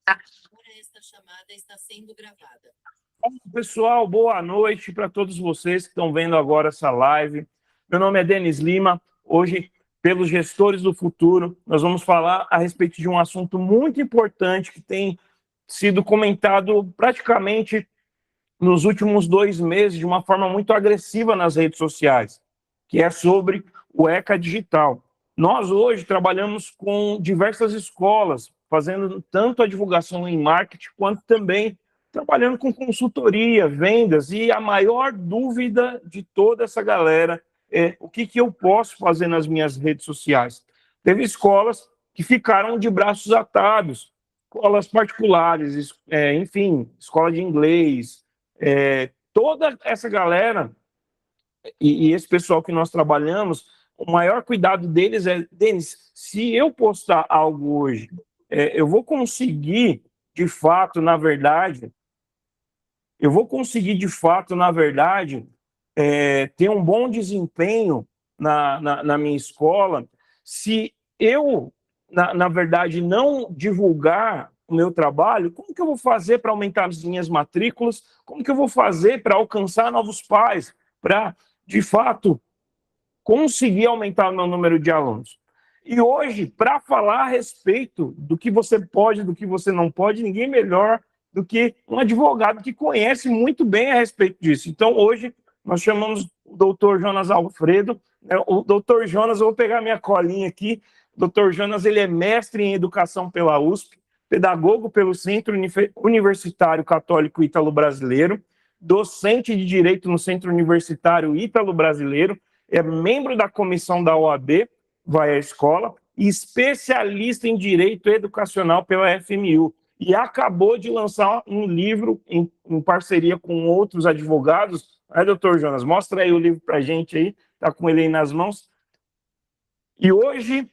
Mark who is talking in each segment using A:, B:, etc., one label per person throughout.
A: Agora esta chamada está sendo gravada.
B: Pessoal, boa noite para todos vocês que estão vendo agora essa live. Meu nome é Denis Lima. Hoje, pelos Gestores do Futuro, nós vamos falar a respeito de um assunto muito importante que tem sido comentado praticamente nos últimos 2 meses de uma forma muito agressiva nas redes sociais, que é sobre o ECA Digital. Nós hoje trabalhamos com diversas escolas, fazendo tanto a divulgação em marketing, quanto também trabalhando com consultoria, vendas, e a maior dúvida de toda essa galera é o que eu posso fazer nas minhas redes sociais. Teve escolas que ficaram de braços atados, escolas particulares, enfim, escola de inglês, toda essa galera e esse pessoal que nós trabalhamos, o maior cuidado deles é, Denis, se eu postar algo hoje, eu vou conseguir, de fato, na verdade, ter um bom desempenho na minha escola, se eu, na verdade, não divulgar o meu trabalho, como que eu vou fazer para aumentar as minhas matrículas? Como que eu vou fazer para alcançar novos pais? Para, de fato, conseguir aumentar o meu número de alunos. E hoje, para falar a respeito do que você pode, do que você não pode, ninguém melhor do que um advogado que conhece muito bem a respeito disso. Então, hoje, nós chamamos o doutor Jonas Alfredo. O doutor Jonas, eu vou pegar minha colinha aqui. O doutor Jonas, ele é mestre em educação pela USP, pedagogo pelo Centro Universitário Católico Ítalo-Brasileiro, docente de Direito no Centro Universitário Ítalo-Brasileiro, é membro da comissão da OAB, vai à escola, e especialista em Direito Educacional pela FMU. E acabou de lançar um livro em parceria com outros advogados. Doutor Jonas, mostra aí o livro para a gente aí, está com ele aí nas mãos. E hoje,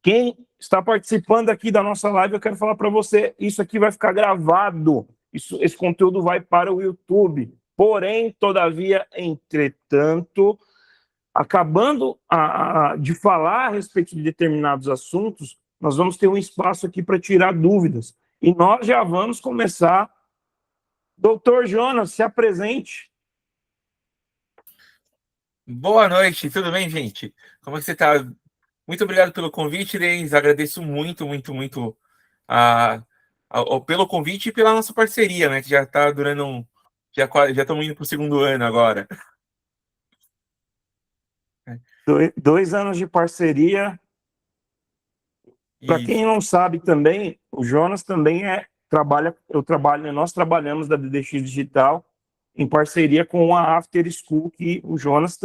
B: quem está participando aqui da nossa live, eu quero falar para você, isso aqui vai ficar gravado, esse conteúdo vai para o YouTube. Porém, todavia, entretanto, acabando de falar a respeito de determinados assuntos, nós vamos ter um espaço aqui para tirar dúvidas. E nós já vamos começar. Doutor Jonas, se apresente.
C: Boa noite, tudo bem, gente? Como é que você está? Muito obrigado pelo convite, Denis. Agradeço muito, muito, muito pelo convite e pela nossa parceria, né? Que já está durando já estamos indo para o segundo ano agora.
B: 2 anos de parceria. Para quem não sabe também, o Jonas também nós trabalhamos da DDX Digital em parceria com a After School, que o Jonas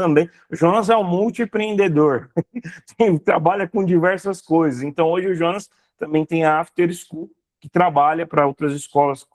B: é um multiempreendedor, trabalha com diversas coisas. Então, hoje o Jonas também tem a After School, que trabalha para outras escolas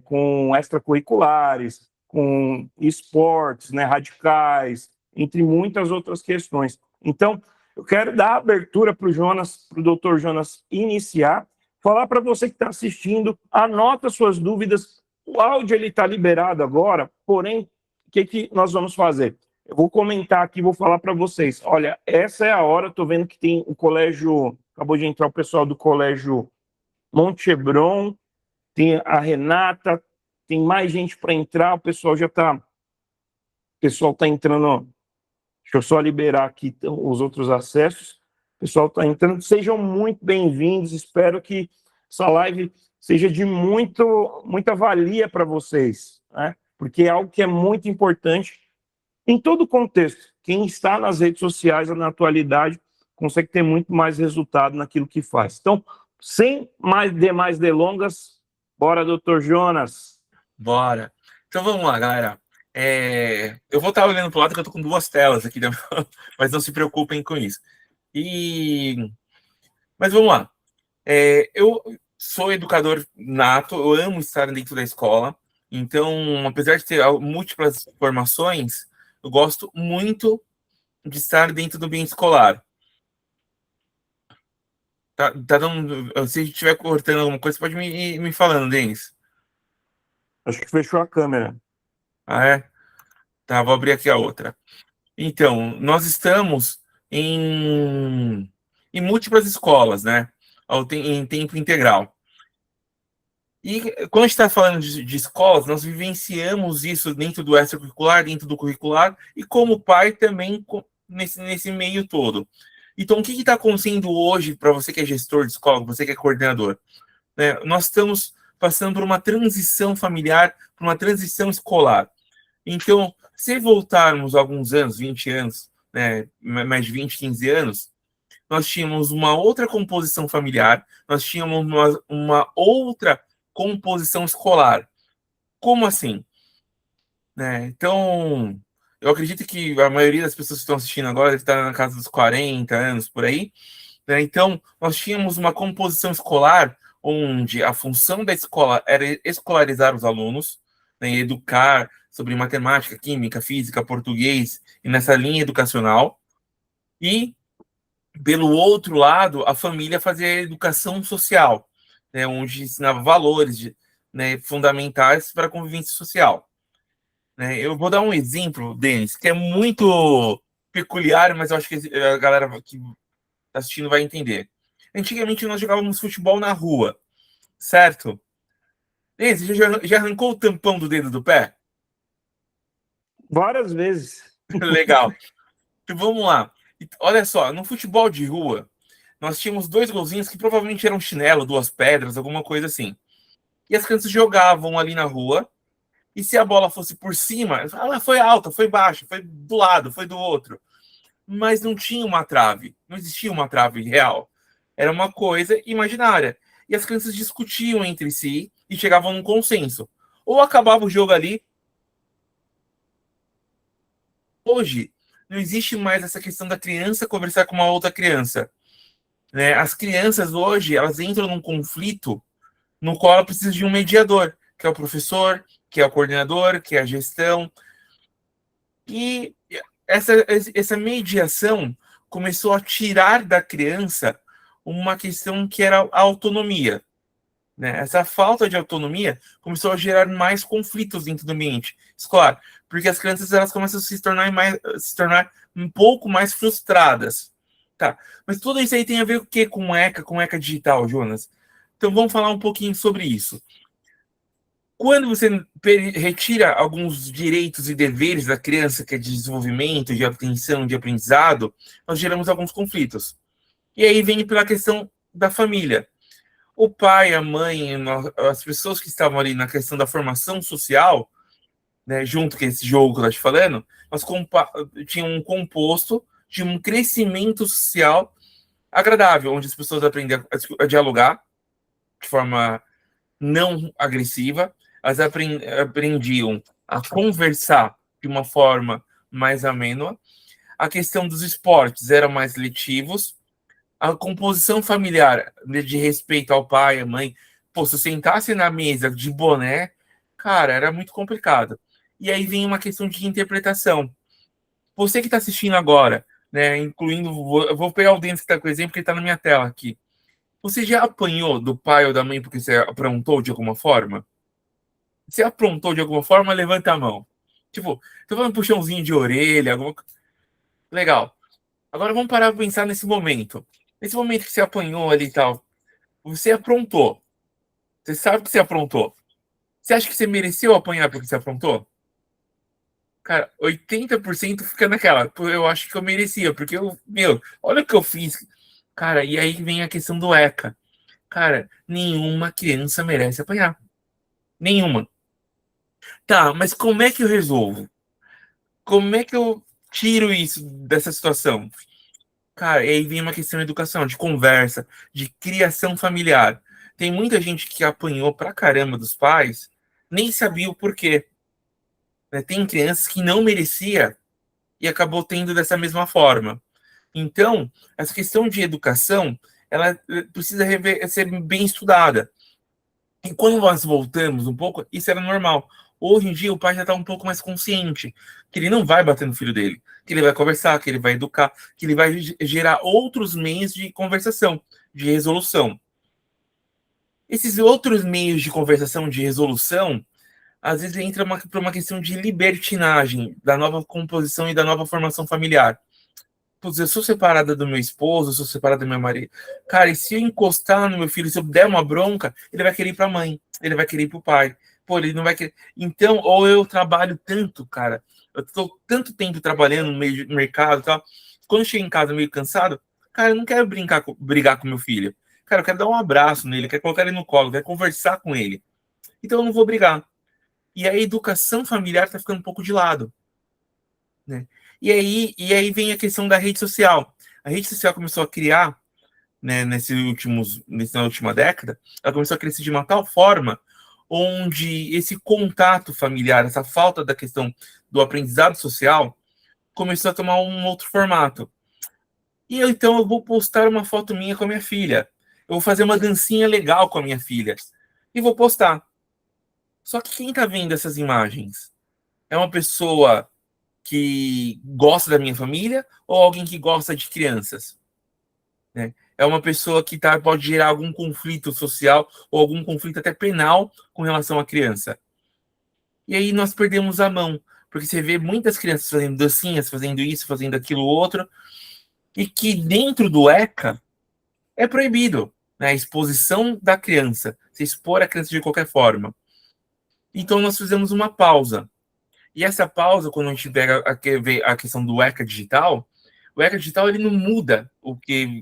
B: com extracurriculares, com esportes, né, radicais, entre muitas outras questões. Então, eu quero dar abertura para o doutor Jonas iniciar, falar para você que está assistindo, anota suas dúvidas. O áudio está liberado agora, porém, o que nós vamos fazer? Eu vou comentar aqui, vou falar para vocês. Olha, essa é a hora, estou vendo que tem o colégio, acabou de entrar o pessoal do colégio Monte Hebron, tem a Renata, tem mais gente para entrar, o pessoal está entrando. Deixa eu só liberar aqui os outros acessos. O pessoal está entrando. Sejam muito bem-vindos. Espero que essa live seja de muita valia para vocês, né? Porque é algo que é muito importante em todo o contexto. Quem está nas redes sociais na atualidade consegue ter muito mais resultado naquilo que faz. Então, sem mais delongas, bora, doutor Jonas.
C: Bora. Então vamos lá, galera. Eu vou estar olhando para o lado que eu estou com 2 telas aqui, mas não se preocupem com isso. Mas vamos lá. Eu sou educador nato, eu amo estar dentro da escola. Então, apesar de ter múltiplas formações, eu gosto muito de estar dentro do ambiente escolar. Tá dando, se estiver cortando alguma coisa, pode me falando, Denis.
B: Acho que fechou a câmera.
C: Ah, é? Tá, vou abrir aqui a outra. Então, nós estamos em múltiplas escolas, né? Em tempo integral. E quando a gente está falando de escolas, nós vivenciamos isso dentro do extracurricular, dentro do curricular, e como pai também nesse meio todo. Então, o que está acontecendo hoje para você que é gestor de escola, você que é coordenador? Né? Nós estamos passando por uma transição familiar, por uma transição escolar. Então, se voltarmos alguns anos, 20 anos, né, mais de 20, 15 anos, nós tínhamos uma outra composição familiar, nós tínhamos uma outra composição escolar. Como assim? Né? Então, eu acredito que a maioria das pessoas que estão assistindo agora está na casa dos 40 anos, por aí. Né? Então, nós tínhamos uma composição escolar onde a função da escola era escolarizar os alunos, né, educar sobre matemática, química, física, português, e nessa linha educacional. E, pelo outro lado, a família fazia a educação social, né, onde ensinava valores, né, fundamentais para a convivência social. Né? Eu vou dar um exemplo, Denis, que é muito peculiar, mas eu acho que a galera que está assistindo vai entender. Antigamente nós jogávamos futebol na rua, certo? Denis, você já arrancou o tampão do dedo do pé?
B: Várias vezes.
C: Legal. Então, vamos lá. Olha só, no futebol de rua, nós tínhamos 2 golzinhos que provavelmente eram chinelo, 2 pedras, alguma coisa assim. E as crianças jogavam ali na rua, e se a bola fosse por cima, ela foi alta, foi baixa, foi do lado, foi do outro. Mas não tinha uma trave, não existia uma trave real. Era uma coisa imaginária. E as crianças discutiam entre si e chegavam num consenso. Ou acabava o jogo ali. Hoje, não existe mais essa questão da criança conversar com uma outra criança. Né? As crianças hoje, elas entram num conflito no qual ela precisa de um mediador, que é o professor, que é o coordenador, que é a gestão. E essa mediação começou a tirar da criança uma questão que era a autonomia. Né? Essa falta de autonomia começou a gerar mais conflitos dentro do ambiente escolar, porque as crianças elas começam a se tornar um pouco mais frustradas. Tá. Mas tudo isso aí tem a ver com o quê? Com ECA digital, Jonas. Então vamos falar um pouquinho sobre isso. Quando você retira alguns direitos e deveres da criança, que é de desenvolvimento, de atenção, de aprendizado, nós geramos alguns conflitos. E aí vem pela questão da família. O pai, a mãe, as pessoas que estavam ali na questão da formação social, né, junto com esse jogo que eu estou te falando, nós tinham um composto de um crescimento social agradável, onde as pessoas aprendem a dialogar de forma não agressiva, elas aprendiam a conversar de uma forma mais amena, a questão dos esportes eram mais letivos, a composição familiar de respeito ao pai, à mãe, pô, se eu sentasse na mesa de boné, cara, era muito complicado. E aí vem uma questão de interpretação. Você que está assistindo agora, né, incluindo, eu vou pegar o Denis que está com o exemplo, que está na minha tela aqui. Você já apanhou do pai ou da mãe porque você aprontou de alguma forma? Se aprontou de alguma forma, levanta a mão. Tipo, tô falando puxãozinho de orelha, alguma legal. Agora vamos parar para pensar nesse momento. Nesse momento que você apanhou ali e tal, você aprontou. Você sabe que você aprontou. Você acha que você mereceu apanhar porque você aprontou? Cara, 80% fica naquela. Pô, eu acho que eu merecia, porque olha o que eu fiz. Cara, e aí vem a questão do ECA. Cara, nenhuma criança merece apanhar. Nenhuma. Tá, mas como é que eu resolvo? Como é que eu tiro isso dessa situação? Cara, e aí vem uma questão de educação, de conversa, de criação familiar. Tem muita gente que apanhou pra caramba dos pais, nem sabia o porquê. Né? Tem crianças que não merecia e acabou tendo dessa mesma forma. Então, essa questão de educação, ela precisa ser bem estudada. E quando nós voltamos um pouco, isso era normal. Hoje em dia, o pai já está um pouco mais consciente que ele não vai bater no filho dele, que ele vai conversar, que ele vai educar, que ele vai gerar outros meios de conversação, de resolução. Esses outros meios de conversação, de resolução, às vezes entra por uma questão de libertinagem da nova composição e da nova formação familiar. putz, eu sou separada do meu esposo, eu sou separada do meu marido. Cara, e se eu encostar no meu filho, se eu der uma bronca, ele vai querer ir pra mãe, ele vai querer ir pro pai. Pô, ele não vai querer. Então, ou eu trabalho tanto, cara, eu tô tanto tempo trabalhando no meio do mercado e tal, quando eu chego em casa meio cansado, cara, eu não quero brigar com meu filho. Cara, eu quero dar um abraço nele, quero colocar ele no colo, quero conversar com ele. Então eu não vou brigar. E a educação familiar tá ficando um pouco de lado, né? E aí vem a questão da rede social. A rede social começou a criar, né, nessa última década, ela começou a crescer de uma tal forma onde esse contato familiar, essa falta da questão do aprendizado social, começou a tomar um outro formato. Então eu vou postar uma foto minha com a minha filha. Eu vou fazer uma dancinha legal com a minha filha. E vou postar. Só que quem está vendo essas imagens? É uma pessoa que gosta da minha família ou alguém que gosta de crianças? Né? É uma pessoa que pode gerar algum conflito social ou algum conflito até penal com relação à criança. E aí nós perdemos a mão, porque você vê muitas crianças fazendo dancinhas, fazendo isso, fazendo aquilo outro, e que dentro do ECA é proibido, né? A exposição da criança, se expor a criança de qualquer forma. Então nós fizemos uma pausa. E essa pausa, quando a gente pega a questão do ECA digital, o ECA digital ele não muda,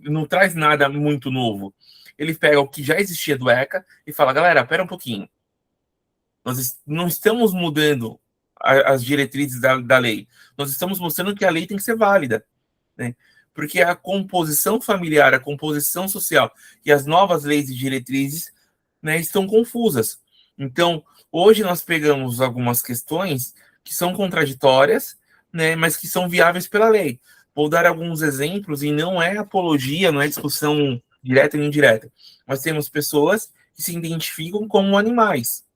C: não traz nada muito novo. Ele pega o que já existia do ECA e fala, galera, pera um pouquinho. Nós não estamos mudando as diretrizes da lei. Nós estamos mostrando que a lei tem que ser válida, né? Porque a composição familiar, a composição social e as novas leis e diretrizes, né, estão confusas. Então, hoje nós pegamos algumas questões que são contraditórias, né, mas que são viáveis pela lei. Vou dar alguns exemplos, e não é apologia, não é discussão direta nem indireta. Nós temos pessoas que se identificam como animais,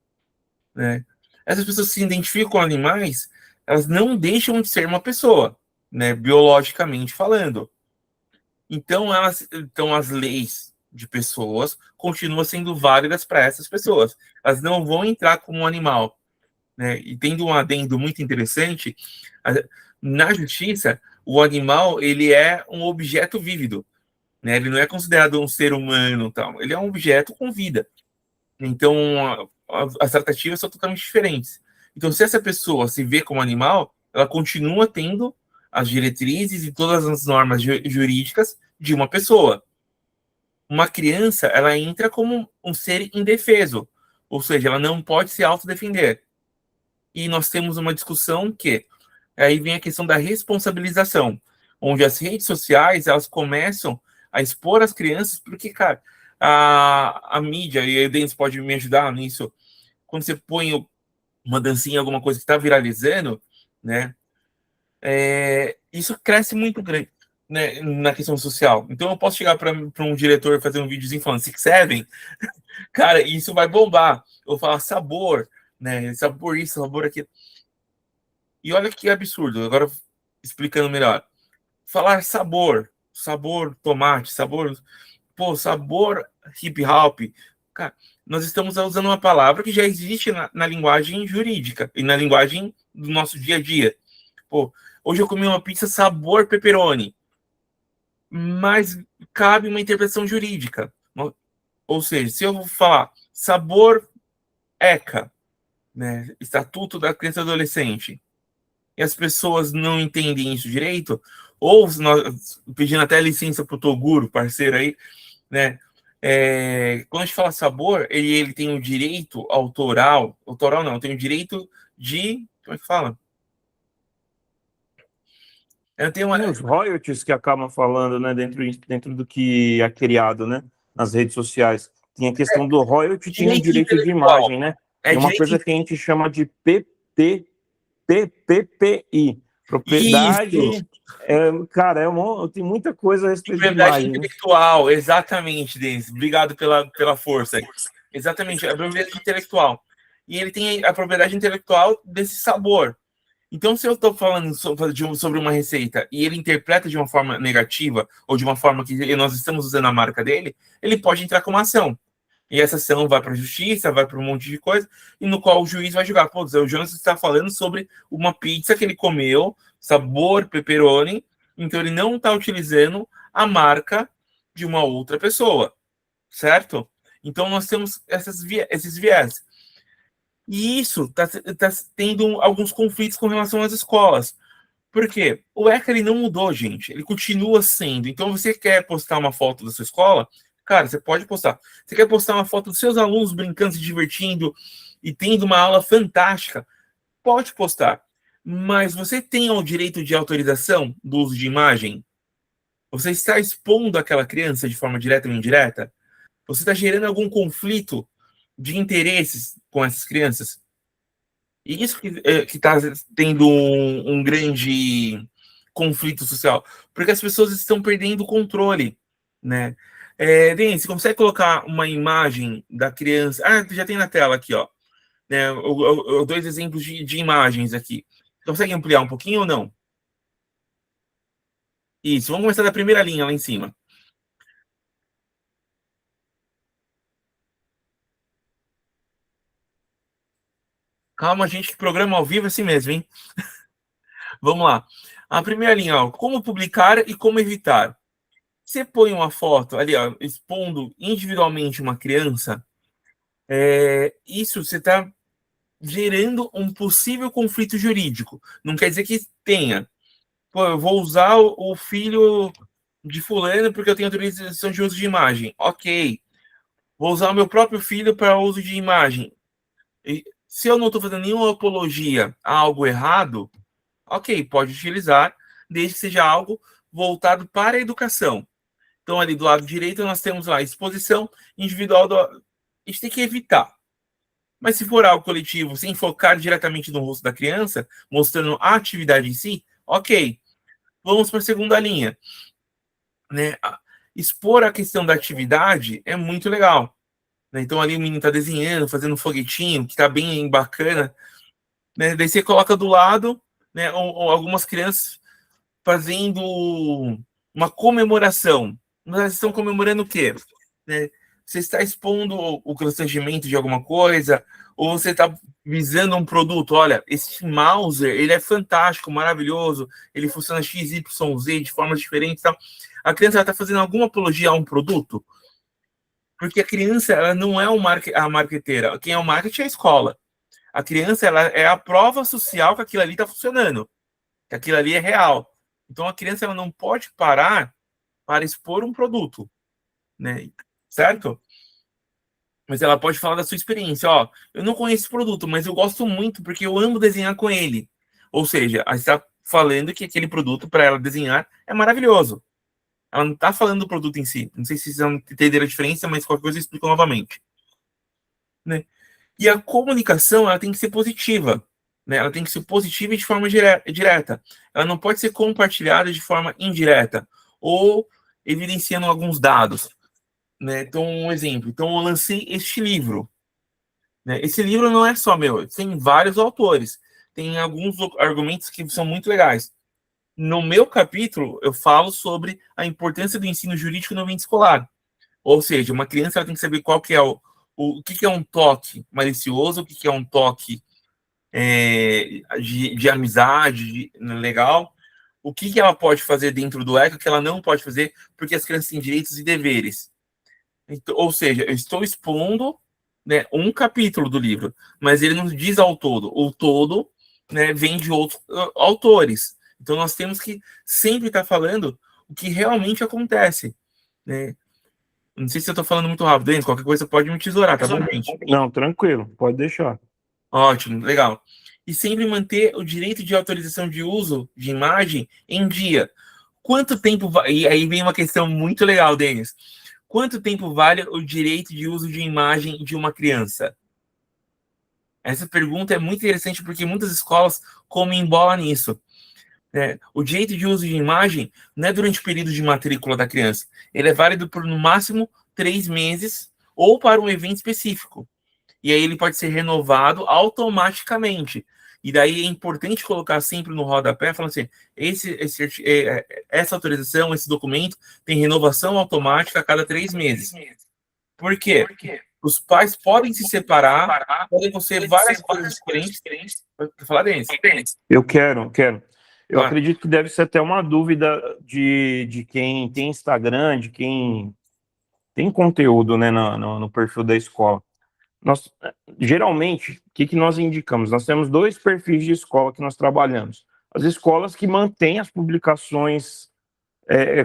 C: né? Essas pessoas que se identificam com animais, elas não deixam de ser uma pessoa, né, biologicamente falando. Então, as leis de pessoas continuam sendo válidas para essas pessoas. Elas não vão entrar como um animal, né? E tendo um adendo muito interessante, na justiça, o animal ele é um objeto vívido, né? Ele não é considerado um ser humano, tal. Ele é um objeto com vida. Então, as tratativas são totalmente diferentes. Então, se essa pessoa se vê como animal, ela continua tendo as diretrizes e todas as normas jurídicas de uma pessoa. Uma criança, ela entra como um ser indefeso, ou seja, ela não pode se autodefender. E nós temos uma discussão que aí vem a questão da responsabilização, onde as redes sociais, elas começam a expor as crianças, porque, cara, a mídia, e a Denis pode me ajudar nisso, quando você põe uma dancinha, alguma coisa que está viralizando, né, isso cresce muito grande, né, na questão social. Então eu posso chegar para um diretor fazer um videozinho falando Six Seven, cara, isso vai bombar. Eu falo sabor, né, sabor isso, sabor aquilo. E olha que absurdo, agora explicando melhor. Falar sabor, sabor tomate, sabor, pô, sabor hip hop. Cara, nós estamos usando uma palavra que já existe na linguagem jurídica e na linguagem do nosso dia a dia. Pô, hoje eu comi uma pizza sabor pepperoni, mas cabe uma interpretação jurídica. Ou seja, se eu vou falar sabor ECA, né, Estatuto da Criança e Adolescente, e as pessoas não entendem isso direito, ou nós, pedindo até licença para o Toguro, parceiro aí, né? Quando a gente fala sabor, ele tem o direito autoral não, tem o direito de, como é que fala?
B: Tem os royalties que acabam falando, né, dentro do que é criado, né, nas redes sociais. Tem a questão do royalty, tem o direito de imagem, né? Tem uma coisa que a gente chama de PPI, propriedade. Cara, tem muita coisa a respeito de imagem.
C: Intelectual, exatamente, Denis. Obrigado pela força. Exatamente, a propriedade intelectual. E ele tem a propriedade intelectual desse sabor. Então, se eu estou falando sobre uma receita e ele interpreta de uma forma negativa ou de uma forma que nós estamos usando a marca dele, ele pode entrar com uma ação. E essa ação vai para a justiça, vai para um monte de coisa, e no qual o juiz vai julgar. Pô, o Jonas está falando sobre uma pizza que ele comeu, sabor pepperoni, Então, ele não está utilizando a marca de uma outra pessoa, certo? Então, nós temos esses viés. E isso está tendo alguns conflitos com relação às escolas. Por quê? O ECA ele não mudou, gente. Ele continua sendo. Então, você quer postar uma foto da sua escola? Cara, você pode postar. Você quer postar uma foto dos seus alunos brincando, se divertindo e tendo uma aula fantástica? Pode postar. Mas você tem o direito de autorização do uso de imagem? Você está expondo aquela criança de forma direta ou indireta? Você está gerando algum conflito de interesses com essas crianças? E isso que está tendo um grande conflito social, porque as pessoas estão perdendo o controle, né? Denis, você consegue colocar uma imagem da criança? Ah, já tem na tela aqui, ó. Né, dois exemplos de imagens aqui. Consegue ampliar um pouquinho ou não? Isso, vamos começar da primeira linha lá em cima. Calma, gente, que programa ao vivo é assim mesmo, hein? Vamos lá. A primeira linha, ó, como publicar e como evitar. Você põe uma foto ali, ó, expondo individualmente uma criança, isso você está gerando um possível conflito jurídico. Não quer dizer que tenha. Pô, eu vou usar o filho de fulano porque eu tenho autorização de uso de imagem. Ok. Vou usar o meu próprio filho para uso de imagem. E, se eu não estou fazendo nenhuma apologia a algo errado, ok, pode utilizar, desde que seja algo voltado para a educação. Então, ali do lado direito, nós temos lá a exposição individual. A gente tem que evitar. Mas se for algo coletivo, sem focar diretamente no rosto da criança, mostrando a atividade em si, ok. Vamos para a segunda linha. Né? Expor a questão da atividade é muito legal. Né? Então, ali o menino está desenhando, fazendo um foguetinho, que está bem bacana. Né? Daí você coloca do lado, né, ou algumas crianças fazendo uma comemoração. Mas elas estão comemorando o quê? Né? Você está expondo o constrangimento de alguma coisa, ou você está visando um produto. Olha, esse Mauser, ele é fantástico, maravilhoso, ele funciona XYZ de formas diferentes. Tá? A criança está fazendo alguma apologia a um produto, porque a criança ela não é a marqueteira. Quem é o marketing é a escola. A criança ela é a prova social que aquilo ali está funcionando, que aquilo ali é real. Então a criança ela não pode parar para expor um produto, né? Certo? Mas ela pode falar da sua experiência. Ó, eu não conheço esse produto, mas eu gosto muito porque eu amo desenhar com ele. Ou seja, ela está falando que aquele produto para ela desenhar é maravilhoso. Ela não está falando do produto em si. Não sei se vocês vão entender a diferença, mas qualquer coisa eu explico novamente. Né? E a comunicação ela tem que ser positiva. Né? Ela tem que ser positiva e de forma direta. Ela não pode ser compartilhada de forma indireta ou evidenciando alguns dados. Né? Então, um exemplo. Então, eu lancei este livro. Né? Esse livro não é só meu, tem vários autores. Tem alguns argumentos que são muito legais. No meu capítulo, eu falo sobre a importância do ensino jurídico no ambiente escolar. Ou seja, uma criança ela tem que saber qual que é o que é um toque malicioso, o que é um toque de amizade, legal, o que ela pode fazer dentro do ECA, o que ela não pode fazer, porque as crianças têm direitos e deveres. Então, ou seja, eu estou expondo, né, um capítulo do livro, mas ele não diz ao todo. O todo, né, vem de outros autores. Então nós temos que sempre estar falando o que realmente acontece. Né? Não sei se eu estou falando muito rápido, Denis. Qualquer coisa pode me tesourar, tá bom, gente?
B: Não, tranquilo, pode deixar.
C: Ótimo, legal. E sempre manter o direito de autorização de uso de imagem em dia. Quanto tempo vai... E aí vem uma questão muito legal, Denis. Quanto tempo vale o direito de uso de imagem de uma criança? Essa pergunta é muito interessante porque muitas escolas comem bola nisso. O direito de uso de imagem não é durante o período de matrícula da criança. Ele é válido por, no máximo, 3 meses ou para um evento específico. E aí ele pode ser renovado automaticamente. E daí é importante colocar sempre no rodapé, falando assim, essa autorização, esse documento, tem renovação automática a cada 3 meses. Por quê? Os pais podem se separar, podem ser várias coisas diferentes. Pode falar, Denis?
B: Eu quero. Eu
C: Claro.
B: acredito que deve ser até uma dúvida de quem tem Instagram, de quem tem conteúdo, né, no perfil da escola. Nós, geralmente, o que nós indicamos? Nós temos dois perfis de escola que nós trabalhamos. As escolas que mantêm as publicações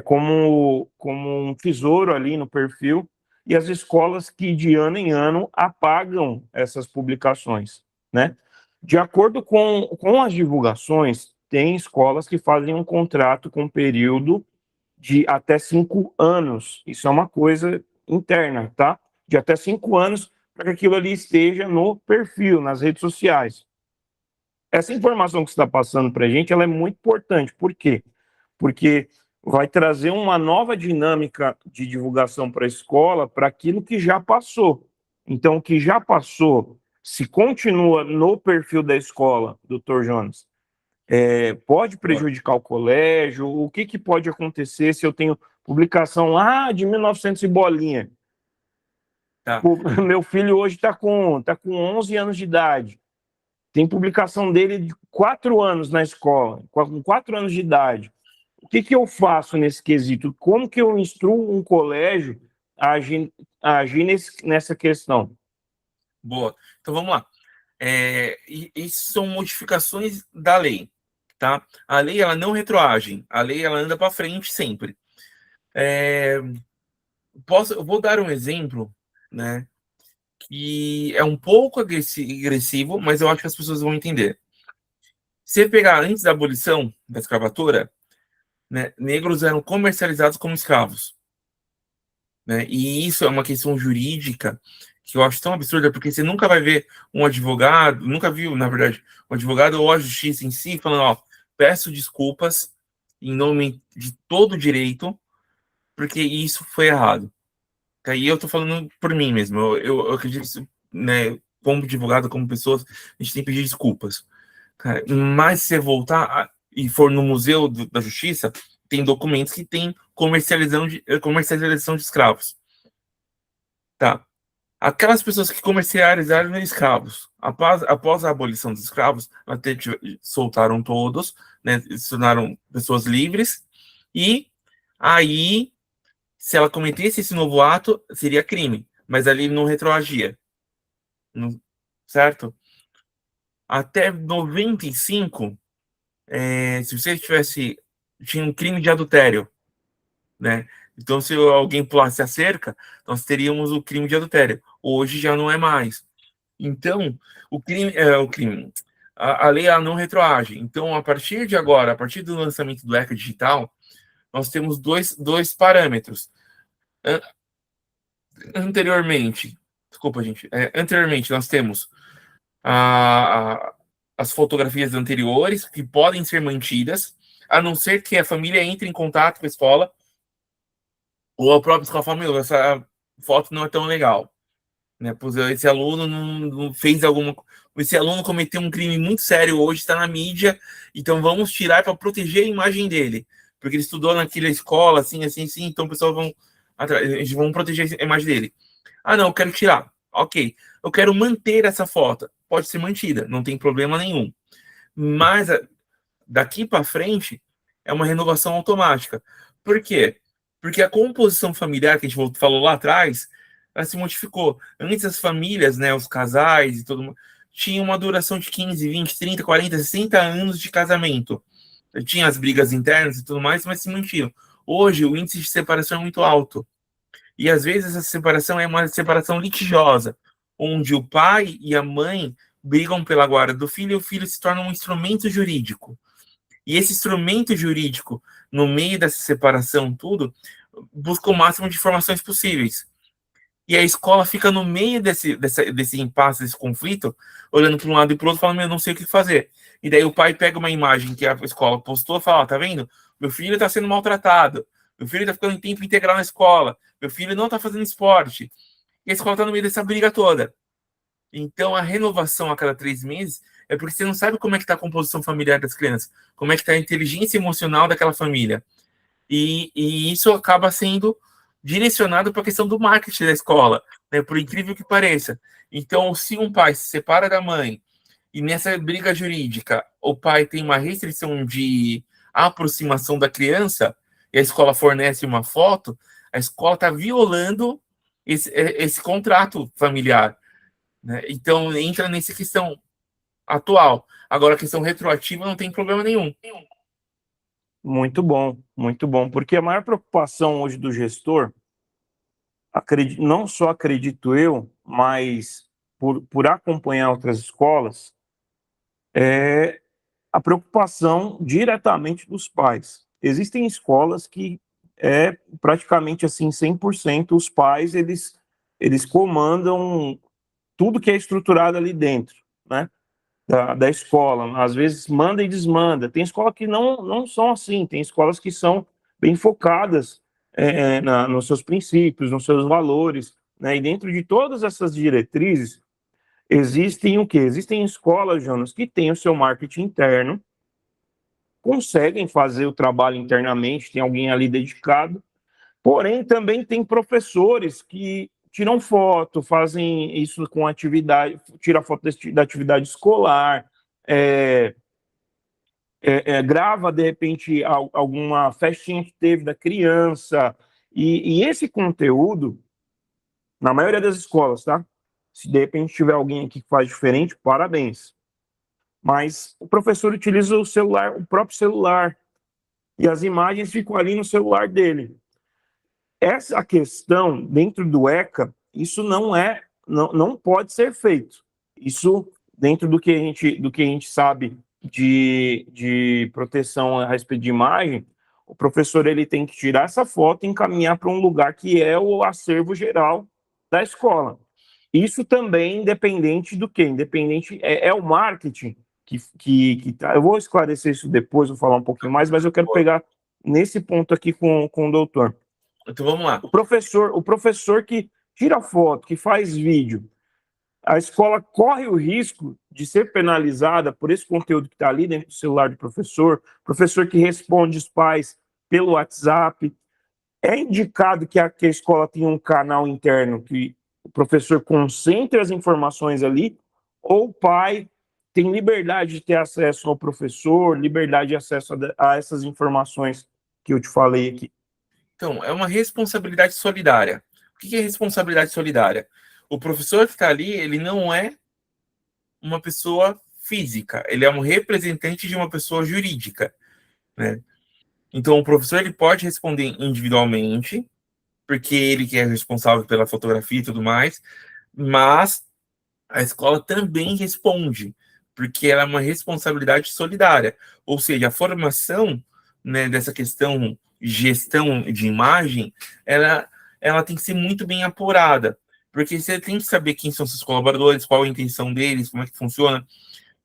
B: como um tesouro ali no perfil, e as escolas que de ano em ano apagam essas publicações, né? De acordo com as divulgações, tem escolas que fazem um contrato com um período de até 5 anos. Isso é uma coisa interna, tá? De até 5 anos, para que aquilo ali esteja no perfil, nas redes sociais. Essa informação que você está passando para a gente, ela é muito importante. Por quê? Porque vai trazer uma nova dinâmica de divulgação para a escola, para aquilo que já passou. Então, o que já passou, se continua no perfil da escola, doutor Jonas, pode prejudicar o colégio? O que pode acontecer se eu tenho publicação lá de 1900 e bolinha?
C: Tá.
B: Meu filho hoje está com 11 anos de idade. Tem publicação dele de 4 anos na escola, com 4 anos de idade. O que eu faço nesse quesito? Como que eu instruo um colégio a agir nessa questão?
C: Boa. Então vamos lá. Isso são modificações da lei, tá? A lei ela não retroage, a lei ela anda para frente sempre. Eu vou dar um exemplo, né? Que é um pouco agressivo, mas eu acho que as pessoas vão entender. Se pegar antes da abolição da escravatura, né, negros eram comercializados como escravos, né? E isso é uma questão jurídica que eu acho tão absurda, porque você nunca vai ver um advogado, nunca viu, na verdade, um advogado ou a justiça em si falando, ó, peço desculpas em nome de todo o direito, porque isso foi errado. Aí eu tô falando por mim mesmo, eu acredito que, né, como advogado, como pessoas, a gente tem que pedir desculpas. Cara, mas se você voltar e for no Museu da Justiça, tem documentos que tem comercialização de escravos. Tá. Aquelas pessoas que comercializaram escravos, após a abolição dos escravos, soltaram todos, né, se tornaram pessoas livres, e aí, se ela cometesse esse novo ato, seria crime, mas ali não retroagia, certo? Até 95, se você tinha um crime de adultério, né? Então, se alguém pulasse a cerca, nós teríamos o crime de adultério. Hoje já não é mais. Então, a lei ela não retroage. Então, a partir de agora, a partir do lançamento do ECA digital, nós temos dois parâmetros. Anteriormente, desculpa, gente. Anteriormente, nós temos as fotografias anteriores, que podem ser mantidas, a não ser que a família entre em contato com a escola, ou a própria escola fala, essa foto não é tão legal, né? Pois esse aluno não fez alguma... Esse aluno cometeu um crime muito sério hoje, está na mídia, então vamos tirar para proteger a imagem dele, porque ele estudou naquela escola, assim, então o pessoal vão proteger a imagem dele. Ah, não, eu quero tirar. Ok. Eu quero manter essa foto. Pode ser mantida, não tem problema nenhum. Mas daqui para frente é uma renovação automática. Por quê? Porque a composição familiar que a gente falou lá atrás, ela se modificou. Antes as famílias, né, os casais e todo mundo, tinham uma duração de 15, 20, 30, 40, 60 anos de casamento. Tinha as brigas internas e tudo mais, mas se mantinham. Hoje o índice de separação é muito alto. E às vezes essa separação é uma separação litigiosa, onde o pai e a mãe brigam pela guarda do filho e o filho se torna um instrumento jurídico. E esse instrumento jurídico, no meio dessa separação, tudo, busca o máximo de informações possíveis. E a escola fica no meio desse impasse, desse conflito, olhando para um lado e para o outro, falando, eu não sei o que fazer. E daí o pai pega uma imagem que a escola postou e fala, tá vendo? Meu filho está sendo maltratado. Meu filho está ficando em tempo integral na escola. Meu filho não está fazendo esporte. E a escola está no meio dessa briga toda. Então, a renovação a cada 3 meses é porque você não sabe como é que está a composição familiar das crianças, como é que está a inteligência emocional daquela família. E isso acaba sendo direcionado para a questão do marketing da escola, né? Por incrível que pareça. Então, se um pai se separa da mãe e nessa briga jurídica o pai tem uma restrição de aproximação da criança, e a escola fornece uma foto, a escola está violando esse contrato familiar, né? Então entra nessa questão atual. Agora, a questão retroativa não tem problema nenhum.
B: Muito bom, porque a maior preocupação hoje do gestor, não só acredito eu, mas por acompanhar outras escolas, é a preocupação diretamente dos pais. Existem escolas que praticamente assim 100% os pais eles comandam tudo que é estruturado ali dentro, né? Da escola, às vezes manda e desmanda. Tem escolas que não são assim, tem escolas que são bem focadas nos seus princípios, nos seus valores, né? E dentro de todas essas diretrizes, existem o quê? Existem escolas, Jonas, que têm o seu marketing interno, conseguem fazer o trabalho internamente, tem alguém ali dedicado, porém também tem professores que tiram foto, fazem isso com atividade, tira foto da atividade escolar, grava de repente alguma festinha que teve da criança, e esse conteúdo, na maioria das escolas, tá? Se de repente tiver alguém aqui que faz diferente, parabéns. Mas o professor utiliza o celular, o próprio celular, e as imagens ficam ali no celular dele. Essa questão, dentro do ECA, isso não pode ser feito. Isso, dentro do que a gente sabe de proteção a respeito de imagem, o professor ele tem que tirar essa foto e encaminhar para um lugar que é o acervo geral da escola. Isso também independente do quê? Independente é o marketing que tá. Eu vou esclarecer isso depois, vou falar um pouquinho mais, mas eu quero pegar nesse ponto aqui com o doutor.
C: Então vamos lá.
B: O professor que tira foto, que faz vídeo, a escola corre o risco de ser penalizada por esse conteúdo que está ali dentro do celular do professor que responde os pais pelo WhatsApp. É indicado que a escola tenha um canal interno que o professor concentre as informações ali, ou o pai tem liberdade de ter acesso ao professor, liberdade de acesso a essas informações que eu te falei aqui.
C: Então, é uma responsabilidade solidária. O que é responsabilidade solidária? O professor que está ali, ele não é uma pessoa física, ele é um representante de uma pessoa jurídica, né? Então, o professor ele pode responder individualmente, porque ele que é responsável pela fotografia e tudo mais, mas a escola também responde, porque ela é uma responsabilidade solidária. Ou seja, a formação, né, dessa questão gestão de imagem, ela tem que ser muito bem apurada, porque você tem que saber quem são seus colaboradores, qual a intenção deles, como é que funciona,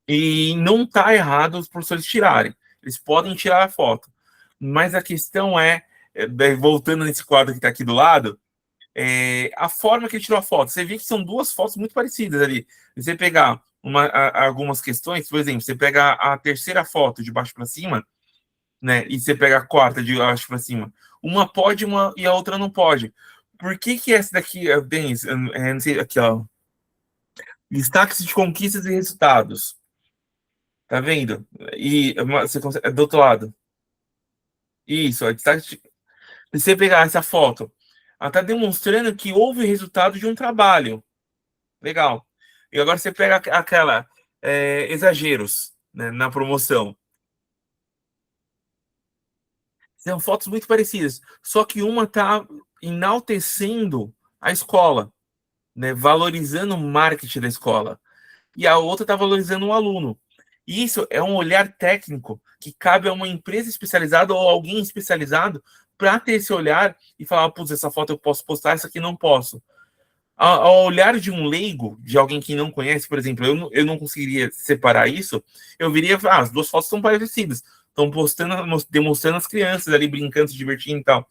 C: e não está errado os professores tirarem. Eles podem tirar a foto, mas a questão voltando nesse quadro que está aqui do lado, a forma que ele tirou a foto. Você vê que são duas fotos muito parecidas ali. Você pegar algumas questões, por exemplo, você pega a terceira foto de baixo para cima, né, e você pega a quarta de baixo para cima. Uma pode e a outra não pode. Por que essa daqui, Denis, não sei, aqui, ó, destaques de conquistas e resultados. Tá vendo? E você consegue, do outro lado. Isso, ó, destaque de, se você pegar essa foto, ela está demonstrando que houve resultado de um trabalho. Legal. E agora você pega aquela exageros, né, na promoção. São fotos muito parecidas, só que uma está enaltecendo a escola, né, valorizando o marketing da escola, e a outra está valorizando o aluno. E isso é um olhar técnico que cabe a uma empresa especializada ou alguém especializado para ter esse olhar e falar, putz, essa foto eu posso postar, essa aqui não posso. Ao olhar de um leigo, de alguém que não conhece, por exemplo, eu não conseguiria separar isso, eu viria e falar, as duas fotos são parecidas, estão postando, demonstrando as crianças ali brincando, se divertindo e tal.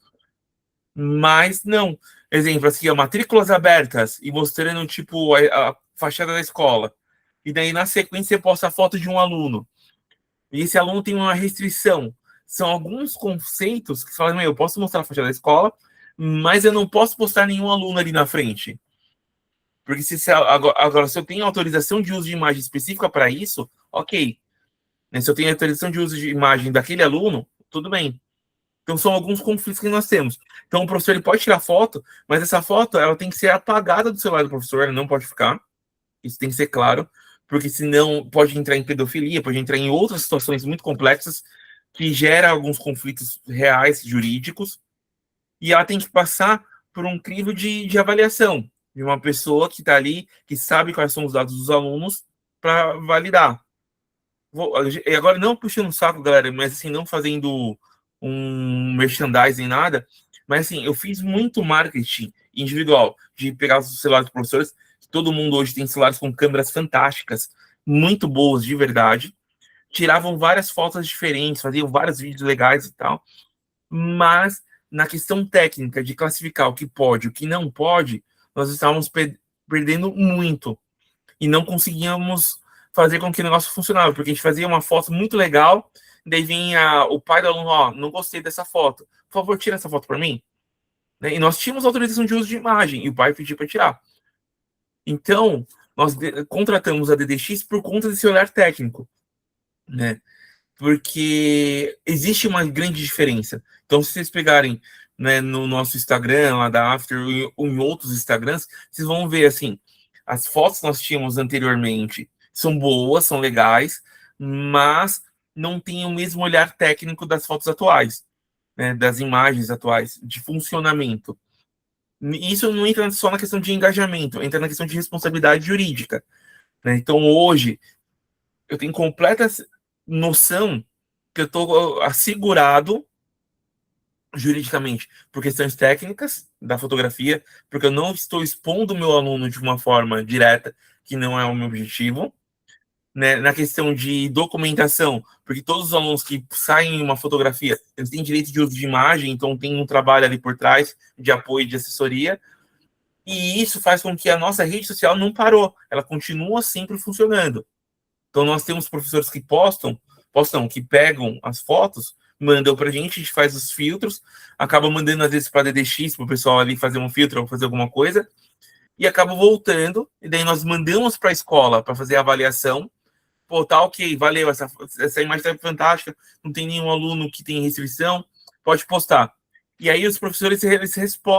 C: Mas não. Exemplo, assim, matrículas abertas e mostrando, tipo, a fachada da escola. E daí, na sequência, você posta a foto de um aluno. E esse aluno tem uma restrição. São alguns conceitos que falam, eu posso mostrar a fachada da escola, mas eu não posso postar nenhum aluno ali na frente. Porque agora, se eu tenho autorização de uso de imagem específica para isso, ok. Né? Se eu tenho autorização de uso de imagem daquele aluno, tudo bem. Então, são alguns conflitos que nós temos. Então, o professor ele pode tirar foto, mas essa foto ela tem que ser apagada do celular do professor, ela não pode ficar. Isso tem que ser claro, porque senão pode entrar em pedofilia, pode entrar em outras situações muito complexas que geram alguns conflitos reais, jurídicos, e ela tem que passar por um crivo de avaliação de uma pessoa que está ali, que sabe quais são os dados dos alunos para validar. E agora, não puxando o saco, galera, mas assim, não fazendo um merchandising, nada, mas assim, eu fiz muito marketing individual, de pegar os celulares dos professores. Todo mundo hoje tem celulares com câmeras fantásticas, muito boas, de verdade. Tiravam várias fotos diferentes, faziam vários vídeos legais e tal, mas na questão técnica de classificar o que pode e o que não pode, nós estávamos perdendo muito e não conseguíamos fazer com que o negócio funcionava, porque a gente fazia uma foto muito legal, daí vinha o pai do aluno, ó, não gostei dessa foto, por favor, tira essa foto para mim. Né? E nós tínhamos autorização de uso de imagem, e o pai pediu para tirar. Então, nós contratamos a DDX por conta desse olhar técnico, né? Porque existe uma grande diferença. Então, se vocês pegarem, né, no nosso Instagram, lá da After, ou em outros Instagrams, vocês vão ver, assim, as fotos que nós tínhamos anteriormente são boas, são legais, mas não tem o mesmo olhar técnico das fotos atuais, né, das imagens atuais, de funcionamento. Isso não entra só na questão de engajamento, entra na questão de responsabilidade jurídica. Né? Então, hoje, eu tenho completa noção que eu estou assegurado juridicamente por questões técnicas da fotografia, porque eu não estou expondo o meu aluno de uma forma direta, que não é o meu objetivo. Né, na questão de documentação, porque todos os alunos que saem em uma fotografia, eles têm direito de uso de imagem, então tem um trabalho ali por trás de apoio e de assessoria, e isso faz com que a nossa rede social não parou, ela continua sempre funcionando. Então nós temos professores que postam, que pegam as fotos, mandam para a gente faz os filtros, acaba mandando às vezes para a DDX, para o pessoal ali fazer um filtro ou fazer alguma coisa, e acaba voltando, e daí nós mandamos para a escola para fazer a avaliação. Pô, tá ok, valeu, essa imagem tá fantástica, não tem nenhum aluno que tem restrição, pode postar. E aí os professores eles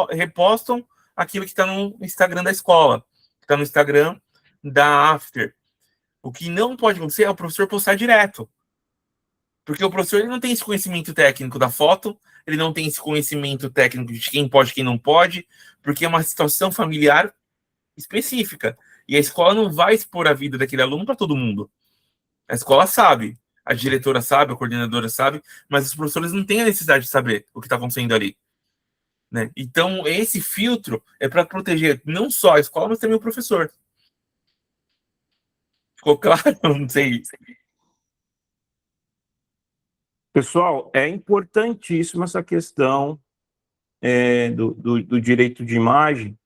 C: repostam aquilo que está no Instagram da escola, que está no Instagram da After. O que não pode acontecer é o professor postar direto. Porque o professor ele não tem esse conhecimento técnico da foto, ele não tem esse conhecimento técnico de quem pode e quem não pode, porque é uma situação familiar específica. E a escola não vai expor a vida daquele aluno para todo mundo. A escola sabe, a diretora sabe, a coordenadora sabe, mas os professores não têm a necessidade de saber o que está acontecendo ali. Né? Então, esse filtro é para proteger não só a escola, mas também o professor. Ficou claro? Não sei.
B: Pessoal, é importantíssima essa questão do direito de imagem,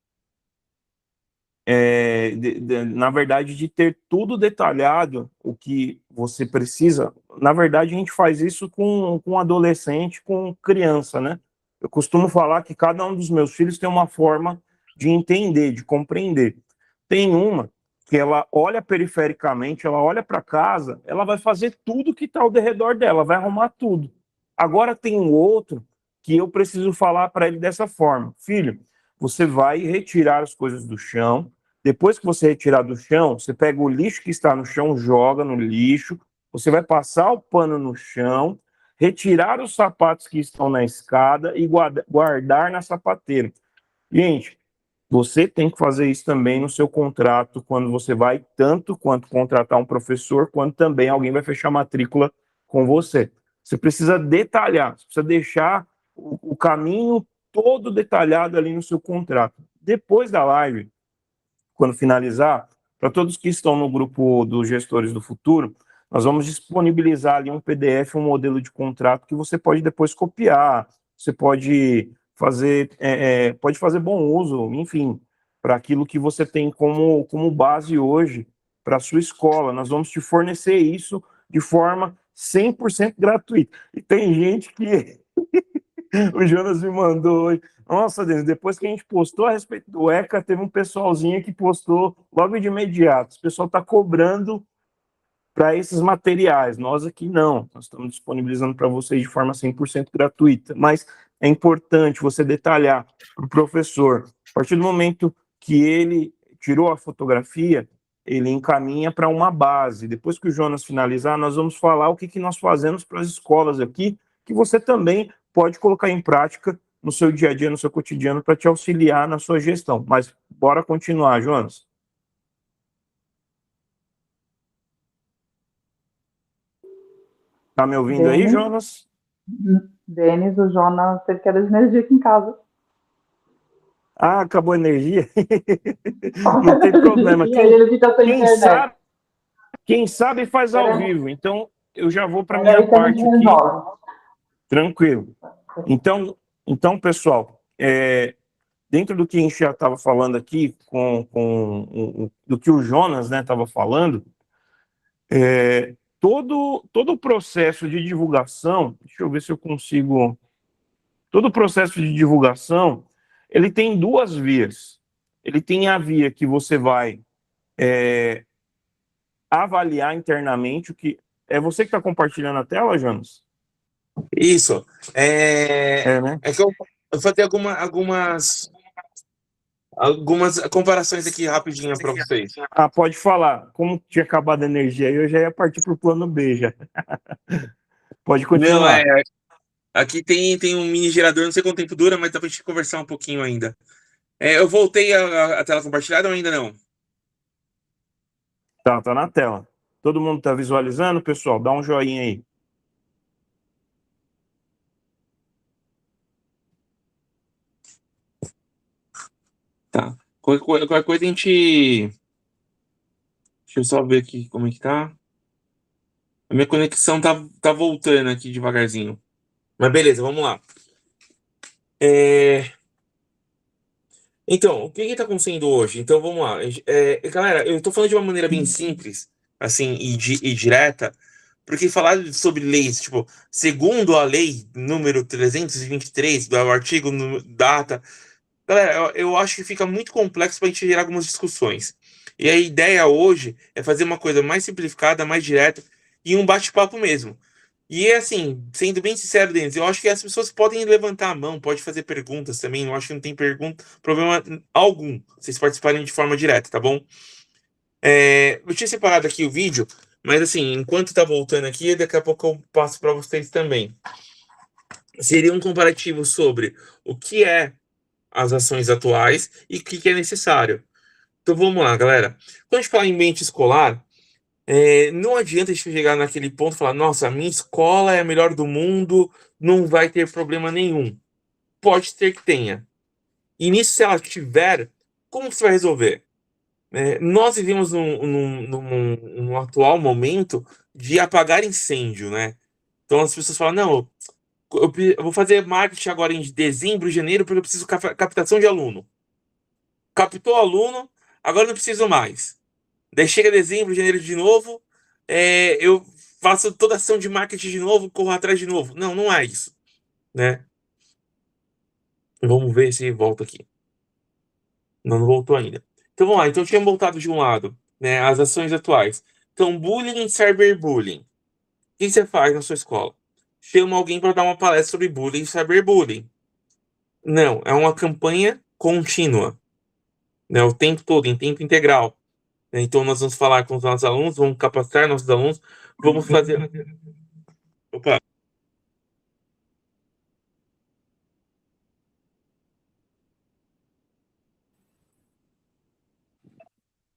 B: na verdade, de ter tudo detalhado, o que você precisa. Na verdade, a gente faz isso com adolescente, com criança, né? Eu costumo falar que cada um dos meus filhos tem uma forma de entender, de compreender. Tem uma que ela olha perifericamente, ela olha para casa, ela vai fazer tudo que está ao redor dela, vai arrumar tudo. Agora tem um outro que eu preciso falar para ele dessa forma: filho, você vai retirar as coisas do chão. Depois que você retirar do chão, você pega o lixo que está no chão, joga no lixo, você vai passar o pano no chão, retirar os sapatos que estão na escada e guardar na sapateira. Gente, você tem que fazer isso também no seu contrato, quando você vai, tanto quanto contratar um professor, quanto também alguém vai fechar matrícula com você. Você precisa detalhar, você precisa deixar o caminho todo detalhado ali no seu contrato. Depois da live, quando finalizar, para todos que estão no grupo dos gestores do futuro, nós vamos disponibilizar ali um PDF, um modelo de contrato que você pode depois copiar, você pode fazer bom uso, enfim, para aquilo que você tem como base hoje para a sua escola. Nós vamos te fornecer isso de forma 100% gratuita. E tem gente que O Jonas me mandou hoje. Nossa, Denis, depois que a gente postou a respeito do ECA, teve um pessoalzinho que postou logo de imediato. O pessoal está cobrando para esses materiais. Nós aqui não. Nós estamos disponibilizando para vocês de forma 100% gratuita. Mas é importante você detalhar para o professor. A partir do momento que ele tirou a fotografia, ele encaminha para uma base. Depois que o Jonas finalizar, nós vamos falar o que nós fazemos para as escolas aqui, que você também pode colocar em prática no seu dia a dia, no seu cotidiano, para te auxiliar na sua gestão. Mas bora continuar, Jonas. Tá me ouvindo aí, Jonas?
D: Denis, o Jonas teve queda de energia aqui em casa.
B: Ah, acabou a energia? Não tem problema.
D: E aí ele fica sem internet.
B: Quem sabe faz ao vivo. Então, eu já vou para a minha
D: Aí que a
B: parte
D: gente
B: aqui.
D: resolve.
B: Tranquilo. Então pessoal, dentro do que a gente já estava falando aqui, do que o Jonas estava falando, todo o processo de divulgação, deixa eu ver se eu consigo. Todo o processo de divulgação, ele tem duas vias. Ele tem a via que você vai avaliar internamente o que. É você que está compartilhando a tela, Jonas?
C: Isso.
B: Né?
C: É que eu vou fazer algumas comparações aqui rapidinho para vocês.
B: Ah, pode falar. Como tinha acabado a energia aí, eu já ia partir para o plano B já. Pode
C: Não,
B: continuar.
C: aqui tem um mini gerador, não sei quanto tempo dura, mas dá pra gente conversar um pouquinho ainda. Eu voltei a tela compartilhada ou ainda não?
B: Tá na tela. Todo mundo está visualizando, pessoal? Dá um joinha aí.
C: Tá. Qualquer coisa a gente. Deixa eu só ver aqui como é que tá. A minha conexão tá voltando aqui devagarzinho. Mas beleza, vamos lá. Então, o que está acontecendo hoje? Então, vamos lá. Galera, eu estou falando de uma maneira bem simples, assim, e direta, porque falar sobre leis, tipo, segundo a lei número 323, do artigo, data, galera, eu acho que fica muito complexo para a gente gerar algumas discussões. E a ideia hoje é fazer uma coisa mais simplificada, mais direta, e um bate-papo mesmo. E assim, sendo bem sincero, Denis, eu acho que as pessoas podem levantar a mão, pode fazer perguntas também. Eu acho que não tem problema algum vocês participarem de forma direta, tá bom? Eu tinha separado aqui o vídeo, mas assim, enquanto tá voltando aqui, daqui a pouco eu passo para vocês também. Seria um comparativo sobre o que é as ações atuais e o que é necessário. Então vamos lá, galera. Quando a gente fala em ambiente escolar, não adianta a gente chegar naquele ponto e falar, nossa, a minha escola é a melhor do mundo, não vai ter problema nenhum. Pode ser que tenha. E nisso, se ela tiver, como você vai resolver? Nós vivemos num atual momento de apagar incêndio, né? Então as pessoas falam, não, eu vou fazer marketing agora em dezembro, janeiro, porque eu preciso captação de aluno. Captou aluno, agora não preciso mais. Daí chega dezembro, janeiro de novo, eu faço toda a ação de marketing de novo, corro atrás de novo. Não, não é isso, né? Vamos ver se volta aqui. Não voltou ainda. Então vamos lá. Então tinha voltado de um lado, né? As ações atuais. Então, bullying e cyberbullying. O que você faz na sua escola? Chama alguém para dar uma palestra sobre bullying e cyberbullying. Não, é uma campanha contínua, né? O tempo todo, em tempo integral. Então nós vamos falar com os nossos alunos, vamos capacitar nossos alunos, vamos fazer. Opa.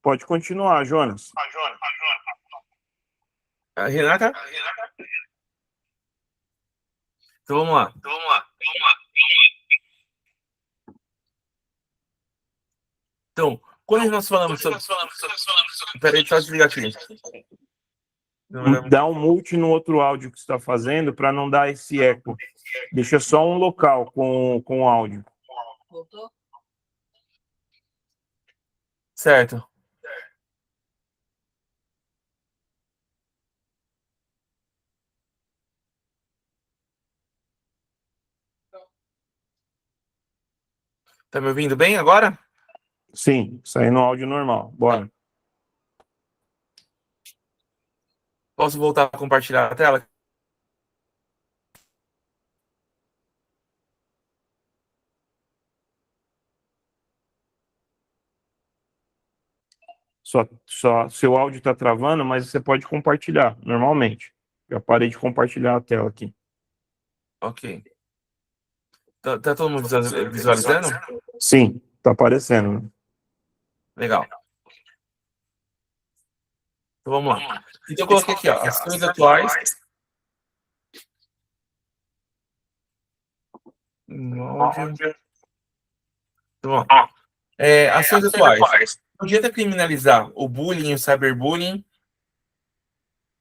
B: Pode continuar, Jonas.
C: Renata? Então vamos lá. Então, quando nós falamos sobre. Peraí, só desligar aqui.
B: Dá um mute no outro áudio que você está fazendo para não dar esse eco. Deixa só um local com o áudio.
A: Voltou?
C: Certo. Tá me ouvindo bem agora?
B: Sim, saindo áudio normal. Bora.
C: Posso voltar a compartilhar a tela?
B: Seu áudio está travando, mas você pode compartilhar normalmente. Já parei de compartilhar a tela aqui.
C: Ok. Tá todo mundo visualizando?
B: Sim, tá aparecendo, né?
C: Legal. Então vamos lá. Então eu coloquei aqui, ó, ações atuais. Áudio. Então, ó, ações atuais. Não adianta criminalizar o bullying e o cyberbullying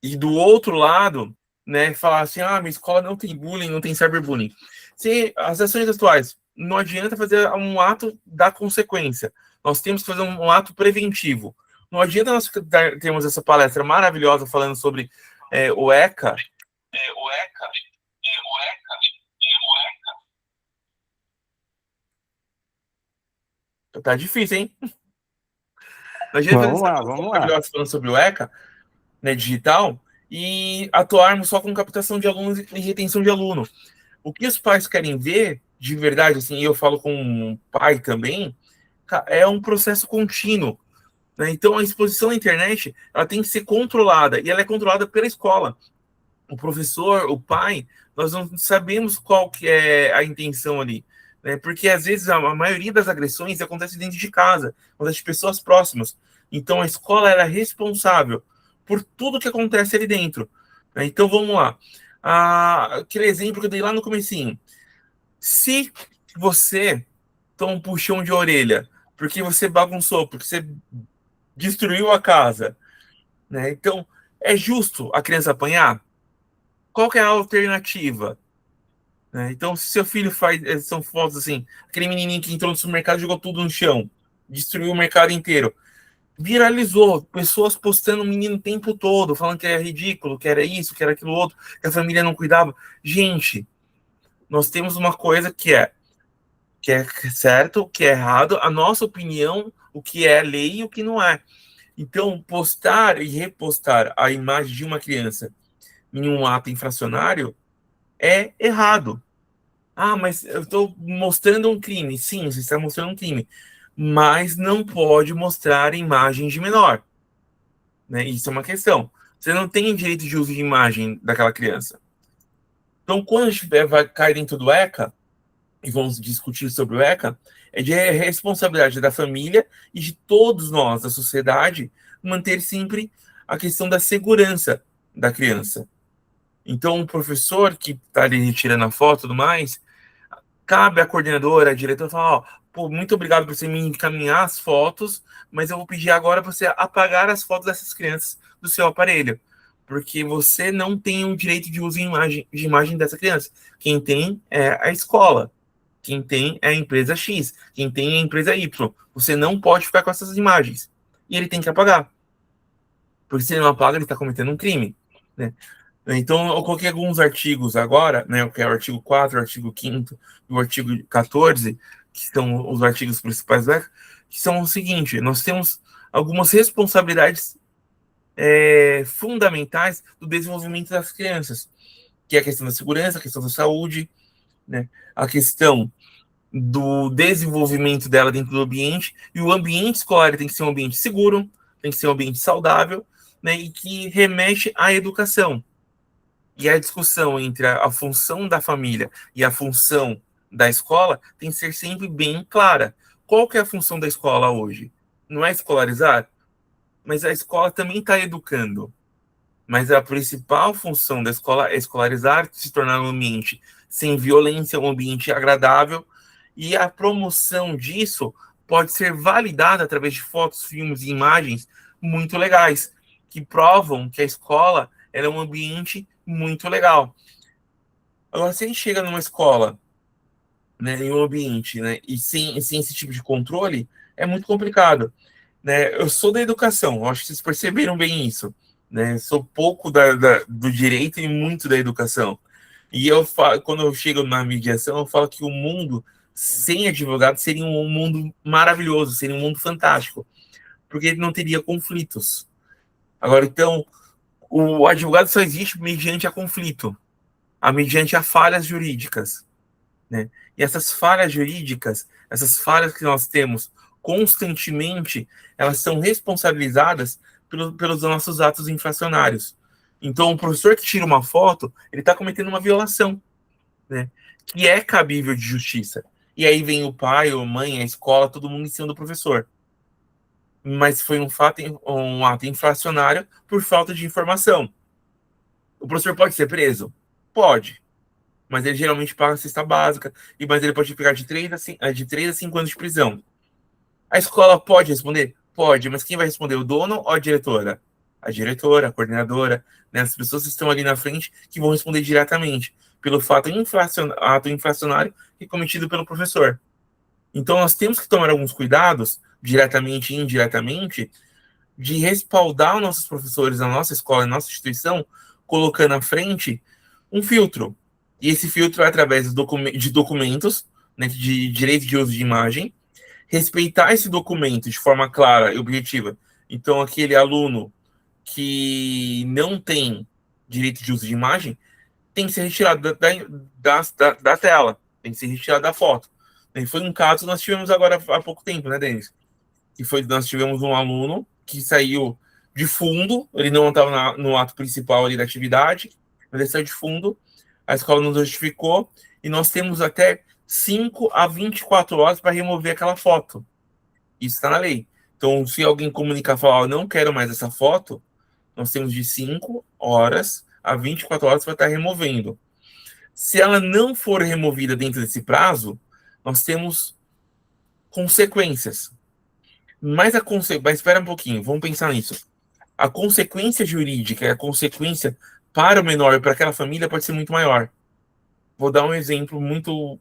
C: e do outro lado, né, falar assim, minha escola não tem bullying, não tem cyberbullying. Se as ações atuais, não adianta fazer um ato da consequência. Nós temos que fazer um ato preventivo. Não adianta nós termos essa palestra maravilhosa falando sobre o ECA. Tá difícil, hein? Não adianta
B: Vamos
C: fazer
B: lá,
C: essa
B: vamos lá.
C: maravilhosa falando sobre o ECA, né, digital, e atuarmos só com captação de alunos e retenção de aluno. O que os pais querem ver, de verdade, assim, e eu falo com um pai também, é um processo contínuo, né? Então, a exposição na internet, ela tem que ser controlada, e ela é controlada pela escola. O professor, o pai, nós não sabemos qual que é a intenção ali, né? Porque, às vezes, a maioria das agressões acontece dentro de casa, acontece de pessoas próximas. Então, a escola ela é responsável por tudo que acontece ali dentro, né? Então, vamos lá. Aquele exemplo que eu dei lá no comecinho. Se você toma um puxão de orelha porque você bagunçou, porque você destruiu a casa, né? Então, é justo a criança apanhar? Qual que é a alternativa? Né? Então, se seu filho faz... São fotos assim, aquele menininho que entrou no supermercado e jogou tudo no chão, destruiu o mercado inteiro. Viralizou, pessoas postando o menino o tempo todo, falando que era ridículo, que era isso, que era aquilo outro, que a família não cuidava. Gente, nós temos uma coisa que é certo, o que é errado, a nossa opinião, o que é lei e o que não é. Então, postar e repostar a imagem de uma criança em um ato infracionário é errado. Mas eu estou mostrando um crime. Sim, você está mostrando um crime. Mas não pode mostrar imagem de menor. Né? Isso é uma questão. Você não tem direito de uso de imagem daquela criança. Então, quando a gente vai cair dentro do ECA, e vamos discutir sobre o ECA, é de responsabilidade da família e de todos nós, da sociedade, manter sempre a questão da segurança da criança. Então, o professor que está ali retirando a foto e tudo mais, cabe à coordenadora, à diretora, falar, muito obrigado por você me encaminhar as fotos, mas eu vou pedir agora para você apagar as fotos dessas crianças do seu aparelho, porque você não tem o direito de uso de imagem dessa criança. Quem tem é a escola. Quem tem é a empresa X, quem tem é a empresa Y. Você não pode ficar com essas imagens. E ele tem que apagar. Porque se ele não apaga, ele está cometendo um crime. Né? Então, eu coloquei alguns artigos agora, né, que é o artigo 4, o artigo 5º e o artigo 14, que são os artigos principais, que são o seguinte: nós temos algumas responsabilidades fundamentais do desenvolvimento das crianças, que é a questão da segurança, a questão da saúde, né, a questão do desenvolvimento dela dentro do ambiente, e o ambiente escolar tem que ser um ambiente seguro, tem que ser um ambiente saudável, né, e que remete à educação. E a discussão entre a função da família e a função da escola tem que ser sempre bem clara. Qual que é a função da escola hoje? Não é escolarizar? Mas a escola também está educando. Mas a principal função da escola é escolarizar, se tornar um ambiente sem violência, um ambiente agradável, e a promoção disso pode ser validada através de fotos, filmes e imagens muito legais, que provam que a escola é um ambiente muito legal. Agora, se a gente chega numa escola, né, em um ambiente, né, e sem esse tipo de controle, é muito complicado. Né? Eu sou da educação, acho que vocês perceberam bem isso. Né? Sou pouco do direito e muito da educação. E quando eu chego na mediação, eu falo que o mundo sem advogado seria um mundo maravilhoso, seria um mundo fantástico, porque ele não teria conflitos. Agora, então, o advogado só existe mediante a conflito, mediante a falhas jurídicas, né? E essas falhas jurídicas, essas falhas que nós temos constantemente, elas são responsabilizadas pelos nossos atos infracionários. Então, o professor que tira uma foto, ele está cometendo uma violação, né? Que é cabível de justiça. E aí vem o pai, a mãe, a escola, todo mundo em cima do professor. Mas foi um ato infracionário por falta de informação. O professor pode ser preso? Pode. Mas ele geralmente paga a cesta básica, mas ele pode pegar de 3 a 5 anos de prisão. A escola pode responder? Pode, mas quem vai responder? O dono ou a diretora? A diretora, a coordenadora, né? As pessoas que estão ali na frente que vão responder diretamente pelo ato infracionário que é cometido pelo professor. Então, nós temos que tomar alguns cuidados, diretamente e indiretamente, de respaldar os nossos professores, a nossa escola, a nossa instituição, colocando à frente um filtro. E esse filtro é através de documentos, né, de direito de uso de imagem, respeitar esse documento de forma clara e objetiva. Então, aquele aluno que não tem direito de uso de imagem tem que ser retirado da tela, tem que ser retirado da foto. E foi um caso que nós tivemos agora há pouco tempo, né, Denis? Nós tivemos um aluno que saiu de fundo, ele não estava no ato principal ali da atividade, mas ele saiu de fundo, a escola nos notificou, e nós temos até 5 a 24 horas para remover aquela foto. Isso está na lei. Então, se alguém comunicar e falar, eu não quero mais essa foto, nós temos de 5 horas a 24 horas para estar removendo. Se ela não for removida dentro desse prazo, nós temos consequências. Mas espera um pouquinho, vamos pensar nisso. A consequência jurídica, a consequência para o menor e para aquela família pode ser muito maior. Vou dar um exemplo muito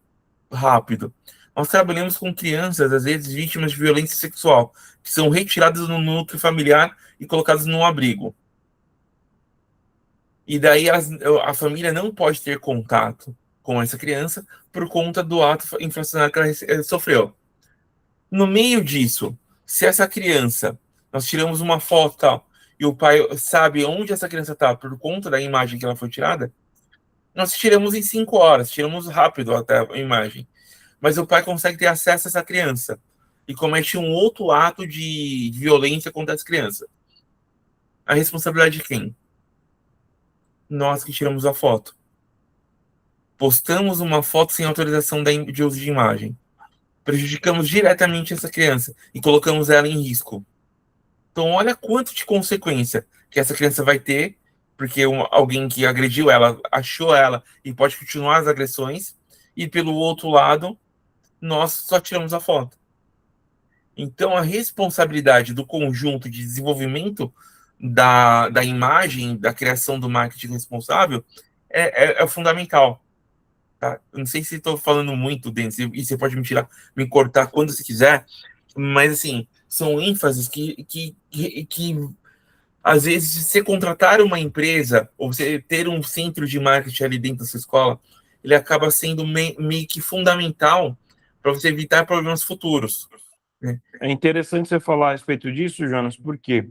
C: rápido. Nós trabalhamos com crianças, às vezes, vítimas de violência sexual, que são retiradas do núcleo familiar e colocadas num abrigo. E daí a família não pode ter contato com essa criança por conta do ato infracionário que ela sofreu. No meio disso, se essa criança, nós tiramos uma foto tal, e o pai sabe onde essa criança está por conta da imagem que ela foi tirada, nós tiramos em 5 horas, tiramos rápido até a imagem. Mas o pai consegue ter acesso a essa criança e comete um outro ato de violência contra essa criança. A responsabilidade de quem? Nós que tiramos a foto. Postamos uma foto sem autorização de uso de imagem. Prejudicamos diretamente essa criança e colocamos ela em risco. Então, olha quanto de consequência que essa criança vai ter, porque alguém que agrediu ela, achou ela e pode continuar as agressões, e pelo outro lado, nós só tiramos a foto. Então, a responsabilidade do conjunto de desenvolvimento da imagem, da criação do marketing responsável, é fundamental. Tá? Não sei se estou falando muito, Denis, e você pode me cortar quando você quiser, mas, assim, são ênfases que às vezes, você contratar uma empresa, ou você ter um centro de marketing ali dentro da sua escola, ele acaba sendo meio que fundamental para você evitar problemas futuros. Né?
B: É interessante você falar a respeito disso, Jonas, porque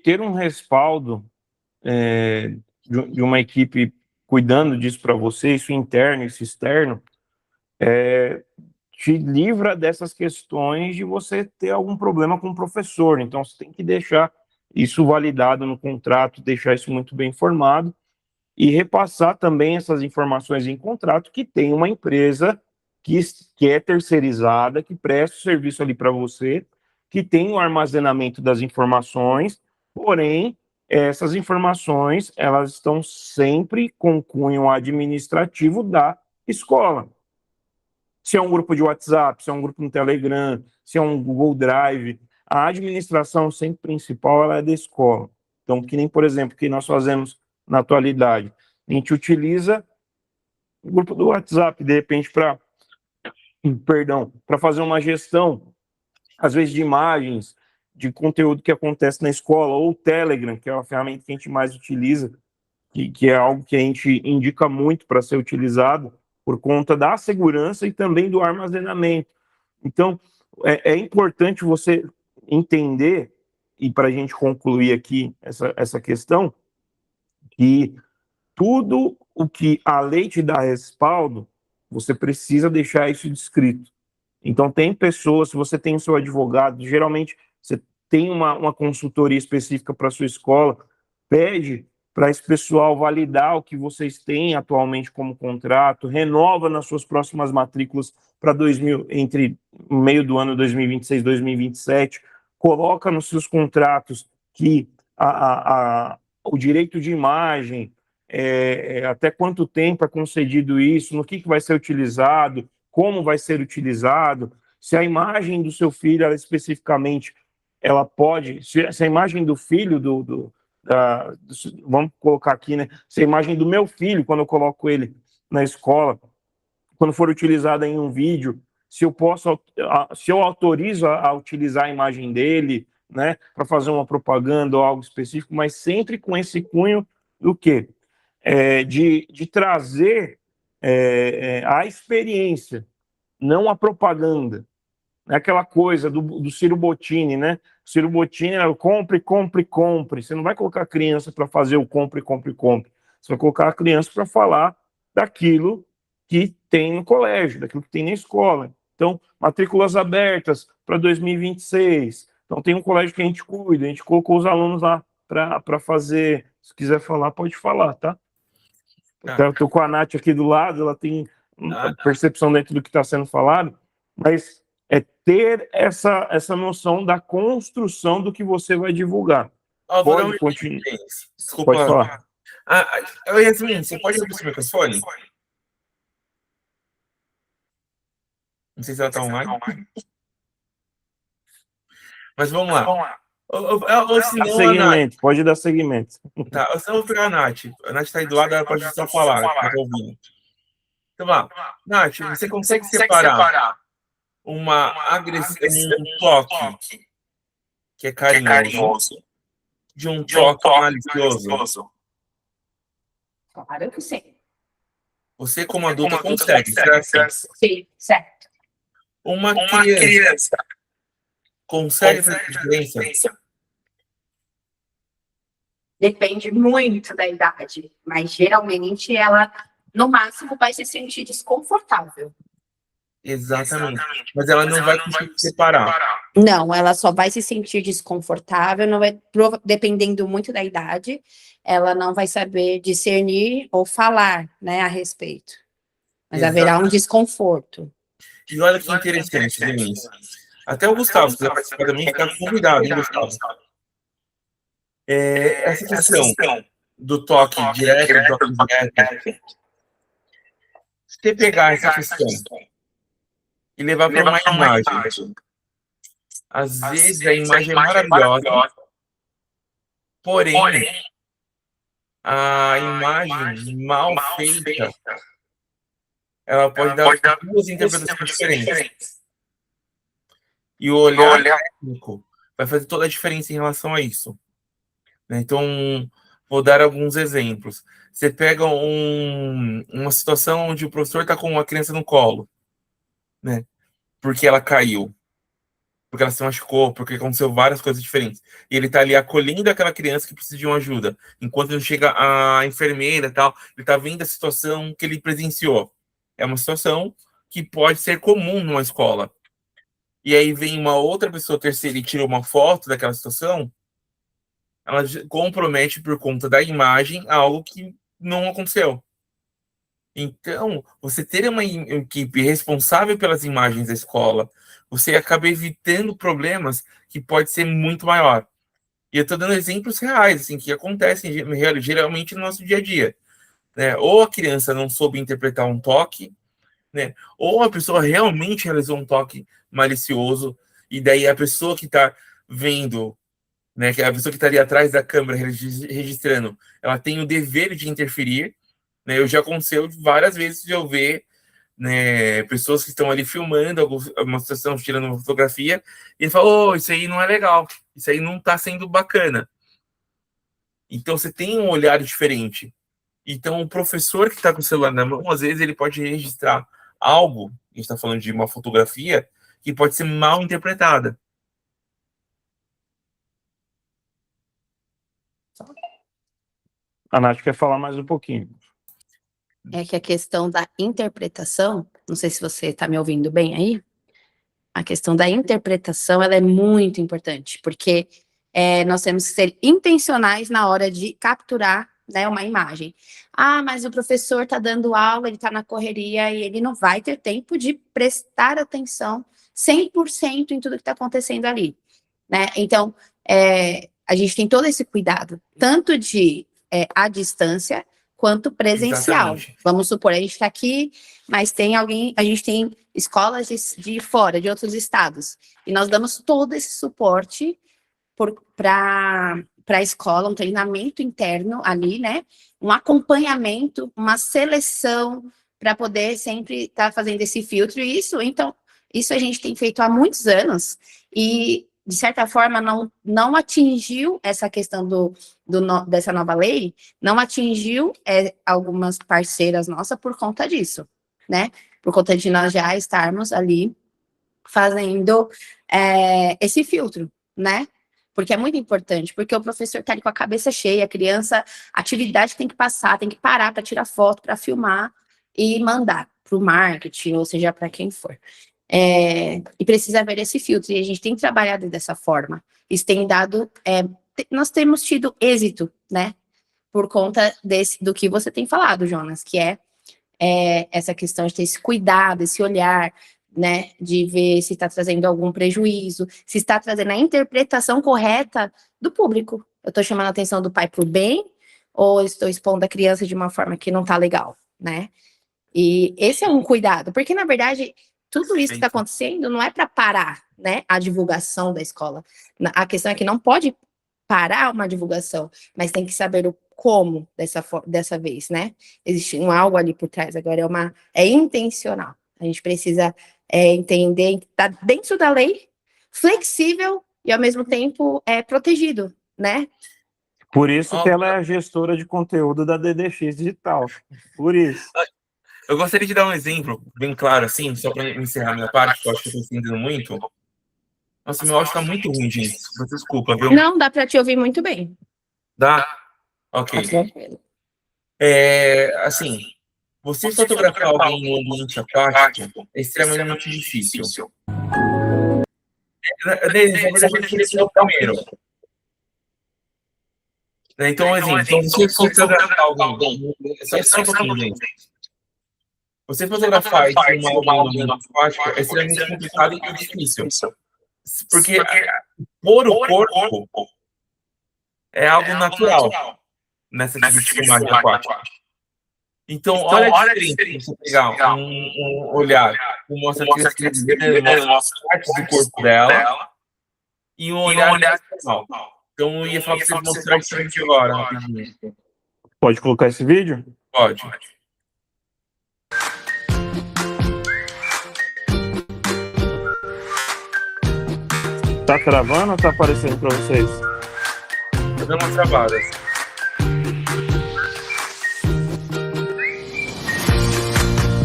B: ter um respaldo de uma equipe cuidando disso para você, isso interno, isso externo, te livra dessas questões de você ter algum problema com o professor. Então, você tem que deixar isso validado no contrato, deixar isso muito bem informado e repassar também essas informações em contrato que tem uma empresa que é terceirizada, que presta o serviço ali para você, que tem o armazenamento das informações, porém, essas informações, elas estão sempre com cunho administrativo da escola. Se é um grupo de WhatsApp, se é um grupo no Telegram, se é um Google Drive, a administração sempre principal ela é da escola. Então, que nem, por exemplo, que nós fazemos na atualidade, a gente utiliza o grupo do WhatsApp, de repente, para fazer uma gestão, às vezes, de imagens, de conteúdo que acontece na escola, ou o Telegram, que é a ferramenta que a gente mais utiliza, que é algo que a gente indica muito para ser utilizado, por conta da segurança e também do armazenamento. Então, é importante você entender, e para a gente concluir aqui essa questão, que tudo o que a lei te dá respaldo, você precisa deixar isso descrito. Então, tem pessoas, se você tem o seu advogado, geralmente você tem uma consultoria específica para a sua escola, pede para esse pessoal validar o que vocês têm atualmente como contrato, renova nas suas próximas matrículas para entre meio do ano 2026 e 2027, coloca nos seus contratos que o direito de imagem, até quanto tempo é concedido isso, no que vai ser utilizado, como vai ser utilizado, se a imagem do seu filho, ela, especificamente, ela pode, se a imagem do filho vamos colocar aqui, né? Se a imagem do meu filho, quando eu coloco ele na escola, quando for utilizada em um vídeo, se eu autorizo a utilizar a imagem dele, né, para fazer uma propaganda ou algo específico, mas sempre com esse cunho do quê? De trazer a experiência, não a propaganda. É aquela coisa do Ciro Bottini, né? O Ciro Bottini era compre, compre, compre. Você não vai colocar a criança para fazer o compre, compre, compre. Você vai colocar a criança para falar daquilo que tem no colégio, daquilo que tem na escola. Então, matrículas abertas para 2026. Então, tem um colégio que a gente cuida, a gente colocou os alunos lá para fazer. Se quiser falar, pode falar, tá? Eu estou com a Nath aqui do lado, ela tem percepção dentro do que está sendo falado, mas ter essa noção da construção do que você vai divulgar. Pode continuar.
C: Desculpa.
B: Pode falar.
C: Yasmin, você pode abrir o seu microfone? Não sei se ela está online. Mas vamos lá. Ou se não,
B: Seguimento, pode dar seguimento.
C: Tá, eu só vou pegar a Nath. A Nath está aí do lado, ela pode só falar, tá ouvindo. Então, vá. Nath, você consegue separar uma agressão, um toque que é carinhoso de um toque malicioso?
E: Claro que sim.
C: Você, como adulta, consegue, certo?
E: Sim, certo.
C: Uma criança consegue fazer diferença?
E: Depende muito da idade, mas geralmente ela, no máximo, vai se sentir desconfortável.
C: Exatamente. Mas ela não vai conseguir separar.
E: Não, ela só vai se sentir desconfortável, não vai, dependendo muito da idade, ela não vai saber discernir ou falar, né, a respeito. Mas haverá um desconforto.
C: E olha que interessante, Denise. Até o Gustavo, se quiser participar também, fica convidado, hein, Gustavo? Essa questão do toque direto, do toque indireto, se você pegar essa questão e levar para uma imagem, às vezes a imagem é maravilhosa, porém, a imagem mal feita, ela pode dar duas interpretações diferentes. E o olhar técnico vai fazer toda a diferença em relação a isso. Então, vou dar alguns exemplos. Você pega uma situação onde o professor está com uma criança no colo, né? Porque ela caiu, porque ela se machucou, porque aconteceu várias coisas diferentes. E ele está ali acolhendo aquela criança que precisa de uma ajuda. Enquanto não chega a enfermeira e tal, ele está vendo a situação que ele presenciou. É uma situação que pode ser comum numa escola. E aí vem uma outra pessoa terceira e tira uma foto daquela situação, ela compromete por conta da imagem algo que não aconteceu. Então, você ter uma equipe responsável pelas imagens da escola, você acaba evitando problemas que pode ser muito maior. E eu estou dando exemplos reais, assim, que acontecem geralmente no nosso dia a dia. Né? Ou a criança não soube interpretar um toque, né? Ou a pessoa realmente realizou um toque malicioso, e daí a pessoa que está vendo, né, que é a pessoa que está ali atrás da câmera registrando, ela tem o dever de interferir, né? Eu já aconteceu várias vezes de eu ver, né, pessoas que estão ali filmando uma situação, tirando uma fotografia, e ele fala, isso aí não é legal, isso aí não está sendo bacana. Então você tem um olhar diferente. Então, o professor que está com o celular na mão, às vezes ele pode registrar algo, a gente está falando de uma fotografia, que pode ser mal interpretada.
B: A Nath quer falar mais um pouquinho.
E: É que a questão da interpretação, não sei se você está me ouvindo bem aí, a questão da interpretação, ela é muito importante, porque nós temos que ser intencionais na hora de capturar, né, uma imagem. Ah, mas o professor está dando aula, ele está na correria e ele não vai ter tempo de prestar atenção 100% em tudo que está acontecendo ali, né? Então, a gente tem todo esse cuidado, tanto de à distância, quanto presencial.
C: Exatamente.
E: Vamos supor, a gente está aqui, mas tem alguém, a gente tem escolas de fora, de outros estados, e nós damos todo esse suporte para a escola, um treinamento interno ali, né? Um acompanhamento, uma seleção, para poder sempre estar fazendo esse filtro, e isso a gente tem feito há muitos anos, e de certa forma não atingiu essa questão dessa nova lei, não atingiu algumas parceiras nossas por conta disso, né? Por conta de nós já estarmos ali fazendo esse filtro, né? Porque é muito importante, porque o professor está ali com a cabeça cheia, a criança, a atividade tem que passar, tem que parar para tirar foto, para filmar e mandar para o marketing, ou seja, para quem for. E precisa haver esse filtro, e a gente tem trabalhado dessa forma. Isso tem dado, nós temos tido êxito, né? Por conta do que você tem falado, Jonas, que essa questão de ter esse cuidado, esse olhar, né, de ver se está trazendo algum prejuízo, se está trazendo a interpretação correta do público. Eu estou chamando a atenção do pai para o bem, ou estou expondo a criança de uma forma que não está legal, né? E esse é um cuidado, porque, na verdade, tudo isso que está acontecendo não é para parar, né, a divulgação da escola. A questão é que não pode parar uma divulgação, mas tem que saber o como dessa vez, né? Existe algo ali por trás, agora é intencional. A gente precisa entender que está dentro da lei, flexível e, ao mesmo tempo, protegido, né?
B: Por isso que ela é a gestora de conteúdo da DDX Digital. Por isso.
C: Eu gostaria de dar um exemplo bem claro, assim, só para encerrar minha parte, que eu acho que eu estou entendendo muito. Nossa, meu áudio está muito ruim, gente. Desculpa, viu?
E: Não, dá para te ouvir muito bem.
C: Dá? Ok.
E: Tá tranquilo.
C: Assim, você fotografar alguém em um ambiente aquático é extremamente difícil. Na verdade, esse é o primeiro. Então, assim, você fotografar alguém, só um pouquinho, gente. Você fotografar isso em um ambiente aquático é extremamente complicado e difícil. Porque pôr o corpo é algo natural nessa tipo de filmagem aquática. Então, olha a diferença você pegar um olhar que mostra a criança, mostra partes do corpo dela, e um olhar natural. Então, eu ia falar para vocês mostrar esse vídeo agora, rapidinho.
B: Pode colocar esse vídeo?
C: Pode.
B: Tá travando ou tá aparecendo para vocês?
C: Tô dando umas travadas.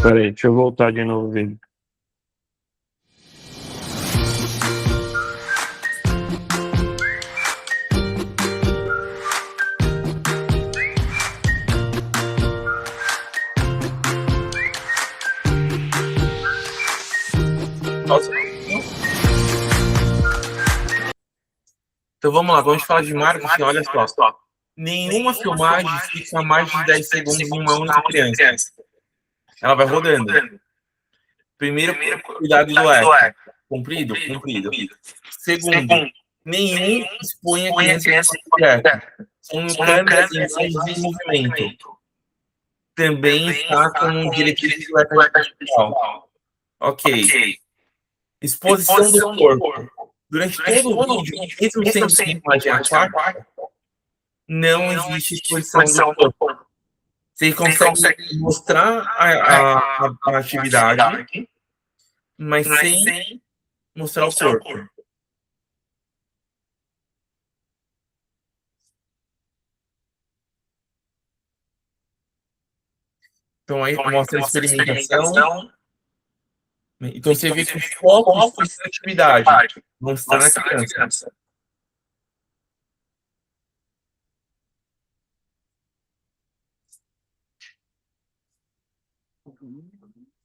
B: Peraí, deixa eu voltar de novo o vídeo.
C: Nossa. Então vamos lá, vamos falar de marketing, olha só. Nenhuma filmagem fica mais de 10 segundos em uma única criança. Ela vai rodando. Primeiro, cuidado do eco. Comprido? Comprido. Segundo, nenhum expõe a criança direto. São câmeras em movimento. Também está com diretriz do eco artificial. Ok. Exposição do corpo. Durante todo o vídeo, mesmo sendo uma imagem aquática, não existe exposição do corpo. Você consegue mostrar a atividade, mas sem mostrar o corpo. Então, aí mostra a experimentação. Então, você vê que o foco foi na atividade, mostrar na criança.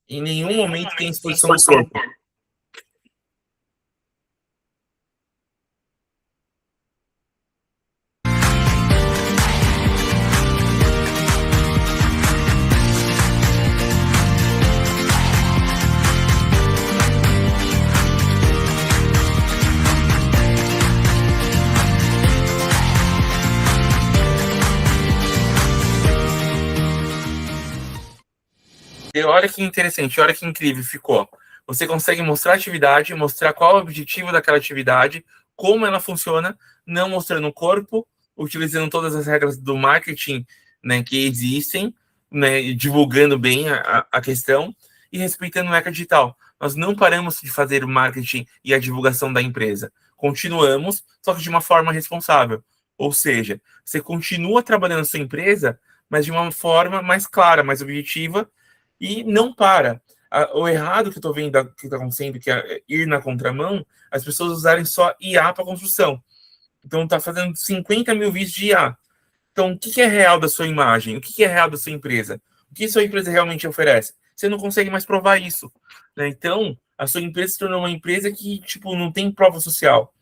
C: Em nenhum momento tem exposição do corpo. E olha que interessante, olha que incrível ficou. Você consegue mostrar a atividade, mostrar qual é o objetivo daquela atividade, como ela funciona, não mostrando o corpo, utilizando todas as regras do marketing, né, que existem, né, divulgando bem a questão e respeitando o ECA digital. Nós não paramos de fazer o marketing e a divulgação da empresa. Continuamos, só que de uma forma responsável. Ou seja, você continua trabalhando a sua empresa, mas de uma forma mais clara, mais objetiva, e não para. O errado que eu estou vendo que está acontecendo, que é ir na contramão, as pessoas usarem só IA para construção. Então, está fazendo 50 mil vídeos de IA. Então, o que é real da sua imagem? O que é real da sua empresa? O que sua empresa realmente oferece? Você não consegue mais provar isso, né? Então, a sua empresa se tornou uma empresa que, tipo, não tem prova social,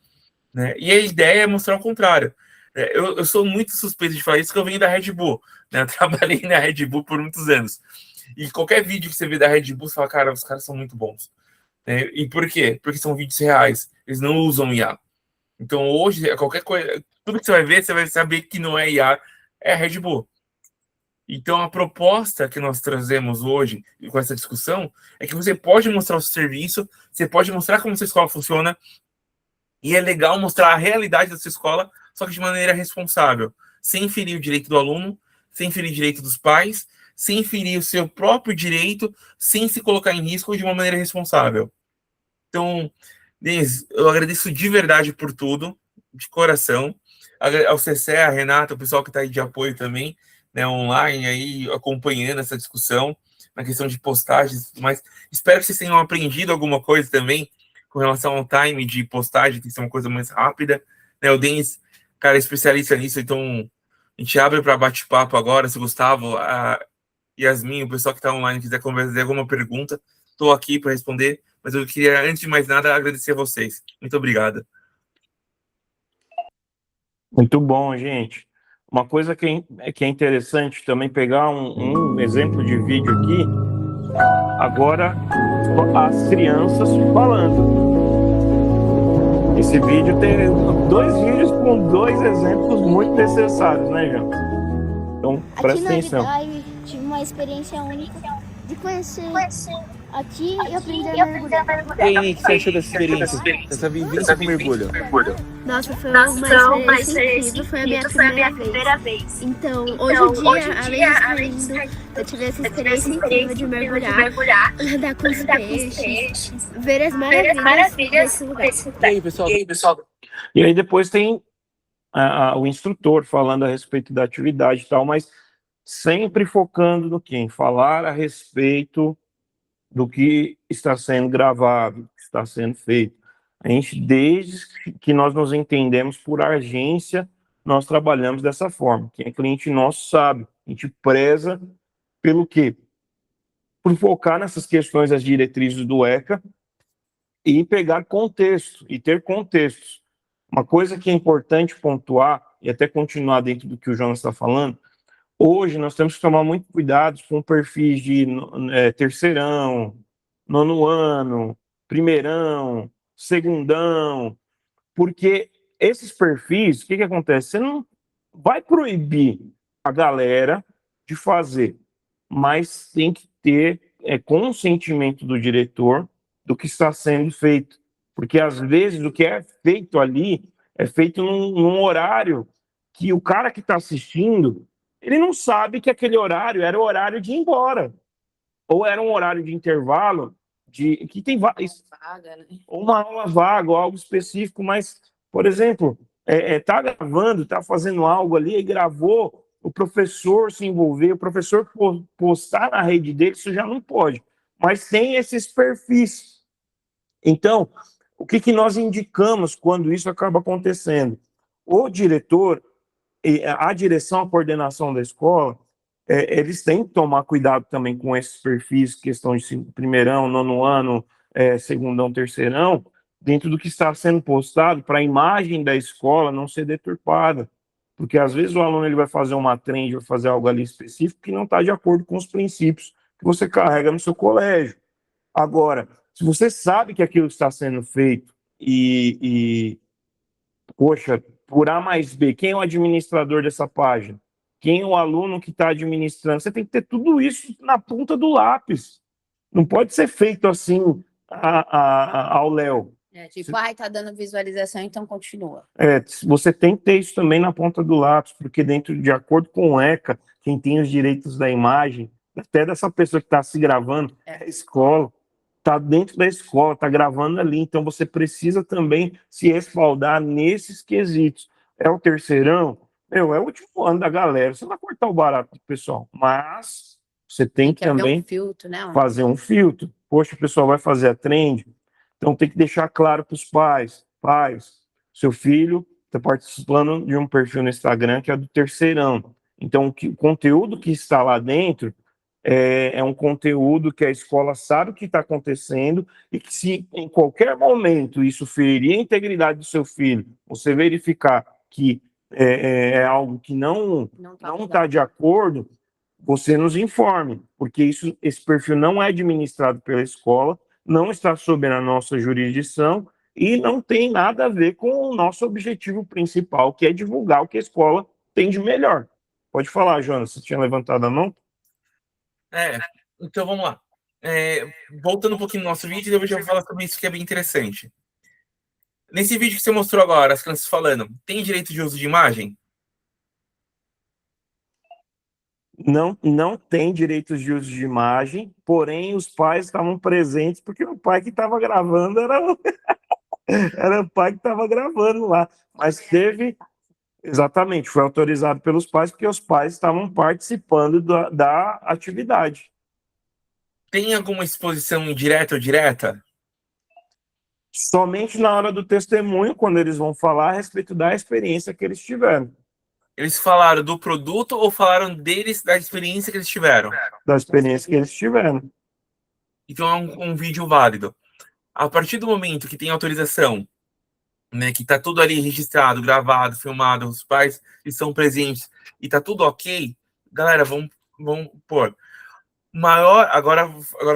C: né? E a ideia é mostrar o contrário. Eu sou muito suspeito de falar isso, porque eu venho da Red Bull, né? Eu trabalhei na Red Bull por muitos anos. E qualquer vídeo que você vê da Red Bull, você fala, cara, os caras são muito bons. E por quê? Porque são vídeos reais. Eles não usam IA. Então, hoje, qualquer coisa, tudo que você vai ver, você vai saber que não é IA, é Red Bull. Então, a proposta que nós trazemos hoje, com essa discussão, é que você pode mostrar o seu serviço, você pode mostrar como sua escola funciona, e é legal mostrar a realidade da sua escola, só que de maneira responsável, sem ferir o direito do aluno, sem ferir o direito dos pais, sem ferir o seu próprio direito, sem se colocar em risco de uma maneira responsável. Então, Denise, eu agradeço de verdade por tudo, de coração, ao Cessé, a Renata, o pessoal que está aí de apoio também, né, online, aí, acompanhando essa discussão, na questão de postagens, mas espero que vocês tenham aprendido alguma coisa também, com relação ao time de postagem, tem que ser uma coisa mais rápida, né, o Denis, cara, é especialista nisso, então a gente abre para bate-papo agora, se o Gustavo, a Yasmin, o pessoal que está online quiser conversar alguma pergunta, estou aqui para responder, mas eu queria, antes de mais nada, agradecer a vocês. Muito obrigado.
B: Muito bom, gente. Uma coisa que é interessante também pegar um exemplo de vídeo aqui, agora as crianças falando. Esse vídeo tem 2 vídeos com 2 exemplos muito necessários, né, João? Então, presta atenção.
F: Tive uma experiência única de conhecer aqui e aprender a mergulhar.
C: E aí, o que você achou dessa experiência? Dessa vivência com mergulho?
F: Nossa, foi uma experiência incrível, foi a minha primeira vez. Então, hoje em dia, além de estar indo, eu tive essa experiência incrível de mergulhar, nadar com os peixes, ver as maravilhas desse lugar.
C: E aí, pessoal?
B: E aí depois tem o instrutor falando a respeito da atividade e tal, mas sempre focando no quê? Em falar a respeito do que está sendo gravado, do que está sendo feito. A gente, desde que nós nos entendemos por agência, nós trabalhamos dessa forma. Quem é cliente nosso sabe. A gente preza pelo quê? Por focar nessas questões, as diretrizes do ECA, e pegar contexto, e ter contextos. Uma coisa que é importante pontuar, e até continuar dentro do que o Jonas está falando, hoje nós temos que tomar muito cuidado com perfis de terceirão, nono ano, primeirão, segundão, porque esses perfis, o que acontece? Você não vai proibir a galera de fazer, mas tem que ter consentimento do diretor do que está sendo feito, porque às vezes o que é feito ali é feito num horário que o cara que está assistindo, ele não sabe que aquele horário era o horário de ir embora, ou era um horário de intervalo, que tem várias, ou uma aula vaga, ou algo específico, mas, por exemplo, tá gravando, tá fazendo algo ali, e gravou o professor se envolver, o professor postar na rede dele, isso já não pode. Mas tem esses perfis. Então, o que nós indicamos quando isso acaba acontecendo? O diretor, a direção, a coordenação da escola, eles têm que tomar cuidado também com esses perfis, questão de primeirão, nono ano, segundão, terceirão, dentro do que está sendo postado, para a imagem da escola não ser deturpada. Porque às vezes o aluno ele vai fazer uma trend, vai fazer algo ali específico que não está de acordo com os princípios que você carrega no seu colégio. Agora, se você sabe que aquilo está sendo feito poxa, por A mais B, quem é o administrador dessa página? Quem é o aluno que está administrando? Você tem que ter tudo isso na ponta do lápis. Não pode ser feito assim ao léu.
E: Tipo, tá dando visualização, então continua.
B: Você tem que ter isso também na ponta do lápis, porque de acordo com o ECA, quem tem os direitos da imagem, até dessa pessoa que está se gravando, é a escola, está dentro da escola, está gravando ali, então você precisa também se respaldar nesses quesitos. É o terceirão, é o último ano da galera, você vai cortar o barato do pessoal, mas você tem que também
E: filtro, né?
B: fazer um filtro. Poxa, o pessoal vai fazer a trend, então tem que deixar claro para os pais, seu filho está participando de um perfil no Instagram que é do terceirão, então o conteúdo que está lá dentro é um conteúdo que a escola sabe o que está acontecendo e que se em qualquer momento isso ferir a integridade do seu filho, você verificar que é algo que não está de acordo, você nos informe, porque esse perfil não é administrado pela escola, não está sob a nossa jurisdição e não tem nada a ver com o nosso objetivo principal, que é divulgar o que a escola tem de melhor. Pode falar, Jonas, você tinha levantado a mão?
C: Então vamos lá. Voltando um pouquinho no nosso vídeo, depois eu vou falar sobre isso que é bem interessante. Nesse vídeo que você mostrou agora, as crianças falando, tem direito de uso de imagem?
B: Não tem direitos de uso de imagem, porém os pais estavam presentes, porque o pai que estava gravando era o pai que estava gravando lá. Mas exatamente, foi autorizado pelos pais, porque os pais estavam participando da atividade.
C: Tem alguma exposição indireta ou direta?
B: Somente na hora do testemunho, quando eles vão falar a respeito da experiência que eles tiveram.
C: Eles falaram do produto ou falaram deles, da experiência que eles tiveram?
B: Da experiência que eles tiveram.
C: Então é um vídeo válido. A partir do momento que tem autorização, né, que tá tudo ali registrado, gravado, filmado, os pais estão presentes e tá tudo ok, galera, vamos pôr. Agora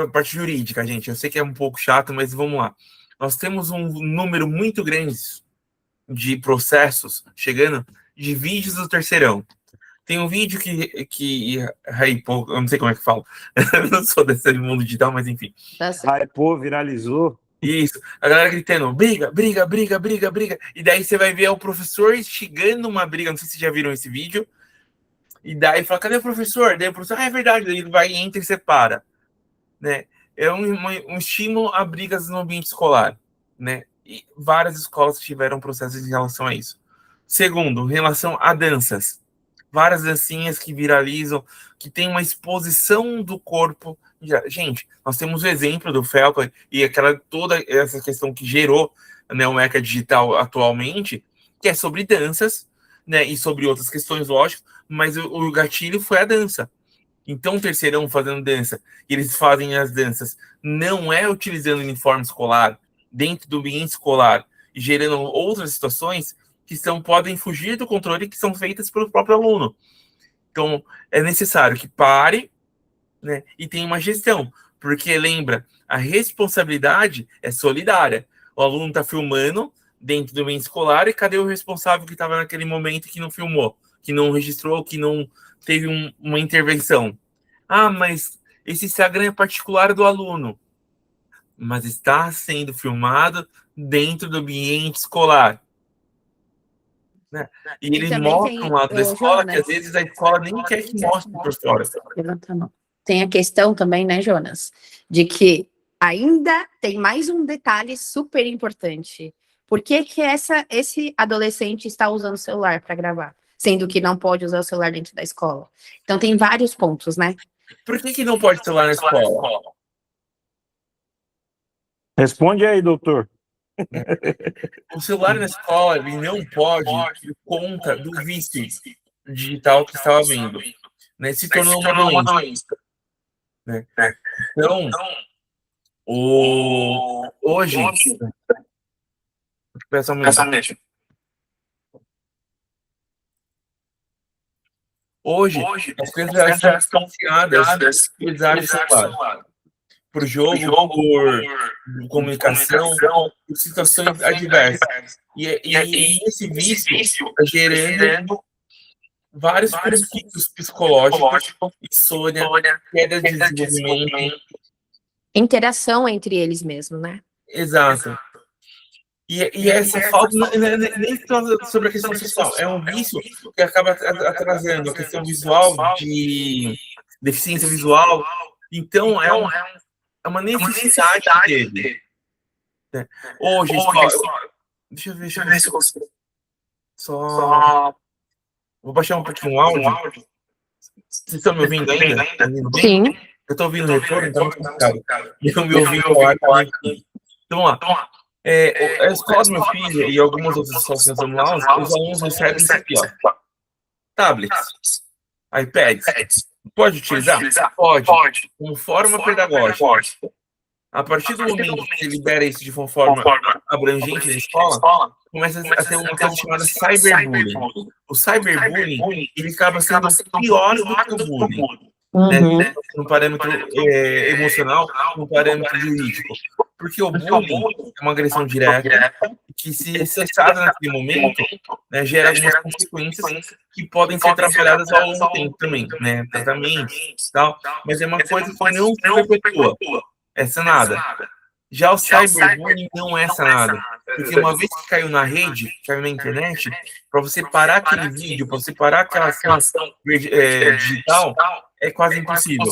C: a parte jurídica, gente, eu sei que é um pouco chato, mas vamos lá. Nós temos um número muito grande de processos chegando de vídeos do terceirão. Tem um vídeo que hypou, eu não sei como é que fala, eu não sou desse mundo digital, mas enfim.
B: Hypou, viralizou.
C: Isso, a galera gritando, briga, e daí você vai ver o professor instigando uma briga, não sei se vocês já viram esse vídeo, e daí fala, cadê o professor? Daí o professor, é verdade, daí ele vai, entra e separa, né? É um estímulo a brigas no ambiente escolar, né? E várias escolas tiveram processos em relação a isso. Segundo, em relação a danças, várias dancinhas que viralizam, que tem uma exposição do corpo. Gente, nós temos o exemplo do Falcon e toda essa questão que gerou, né, o ECA digital atualmente, que é sobre danças, né, e sobre outras questões, lógico, mas o gatilho foi a dança. Então, o terceirão fazendo dança, e eles fazem as danças, não é utilizando uniforme escolar, dentro do ambiente escolar, e gerando outras situações que podem fugir do controle, que são feitas pelo próprio aluno. Então, é necessário que pare, né, e tenha uma gestão, porque lembra, a responsabilidade é solidária. O aluno está filmando dentro do ambiente escolar, e cadê o responsável que estava naquele momento que não filmou, que não registrou, que não teve uma intervenção? Ah, mas esse Instagram é particular do aluno. Mas está sendo filmado dentro do ambiente escolar. Né? E eles mostram lá da escola, que às vezes a escola nem quer que mostre por fora.
E: Tem a questão também, né, Jonas, de que ainda tem mais um detalhe super importante. Por que esse adolescente está usando o celular para gravar? sendo que não pode usar o celular dentro da escola. Então, tem vários pontos, né?
C: Por que não pode celular na escola?
B: Responde aí, doutor.
C: O celular na escola, ele não pode por conta do vício digital que estava vindo, né? Se tornou uma doença, né? Então, hoje, peça um minuto. Hoje, as crianças já estão criadas a utilizar o celular por jogo, por comunicação, por situações adversas. E esse vício está gerando vários conflitos psicológicos, insônia, queda de desenvolvimento.
E: Interação entre eles mesmo, né?
C: Exato. E essa falta não é nem só sobre a questão social, é um vício que acaba atrasando a questão visual, de deficiência visual. Então, é uma necessidade que teve. Né? Hoje, deixa eu ver se eu consigo. Só. Vou baixar um pouquinho o áudio. Vocês estão me ouvindo ainda?
E: Sim.
C: Eu estou ouvindo o retorno, então muito complicado. E eu me ouvindo ao ar também. Então, vamos lá. A escola do meu filho e algumas outras escolas que nós vamos lá, os alunos recebem isso aqui, ó. Tablets, iPads. Pode utilizar? Pode. Como forma pedagógica. A partir do momento que você libera isso de uma forma abrangente na escola, começa a ter uma coisa chamada cyberbullying. O cyberbullying, ele acaba sendo pior do que o bullying. Né? No parâmetro emocional, no parâmetro jurídico. Porque o bullying é uma agressão direta que, se cessada naquele momento, né, gera algumas consequências que podem ser trabalhadas ao longo do tempo também, né? Tratamento e tal, mas é uma coisa que não se perpetua, é sanada. Já o cyberbullying não é sanado, porque uma vez que caiu na rede, caiu na internet, para você parar aquele vídeo, para você parar aquela ação digital, é quase impossível.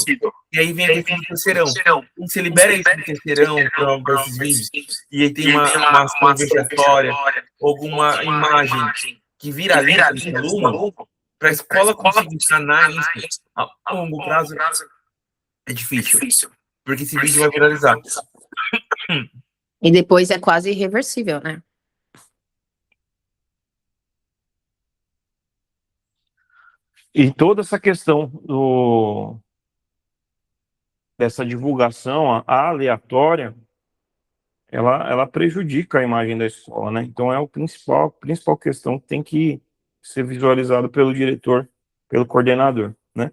C: E aí vem a questão do terceirão. Quando você libera isso do terceirão para esses vídeos, e aí tem uma ação vexatória, alguma imagem que viraliza esse aluno, para a escola conseguir sanar isso a longo prazo, é difícil. Porque esse vídeo vai viralizar.
E: E depois é quase irreversível, né?
B: E toda essa questão dessa divulgação aleatória, ela prejudica a imagem da escola, né? Então é a principal questão que tem que ser visualizada pelo diretor, pelo coordenador, né?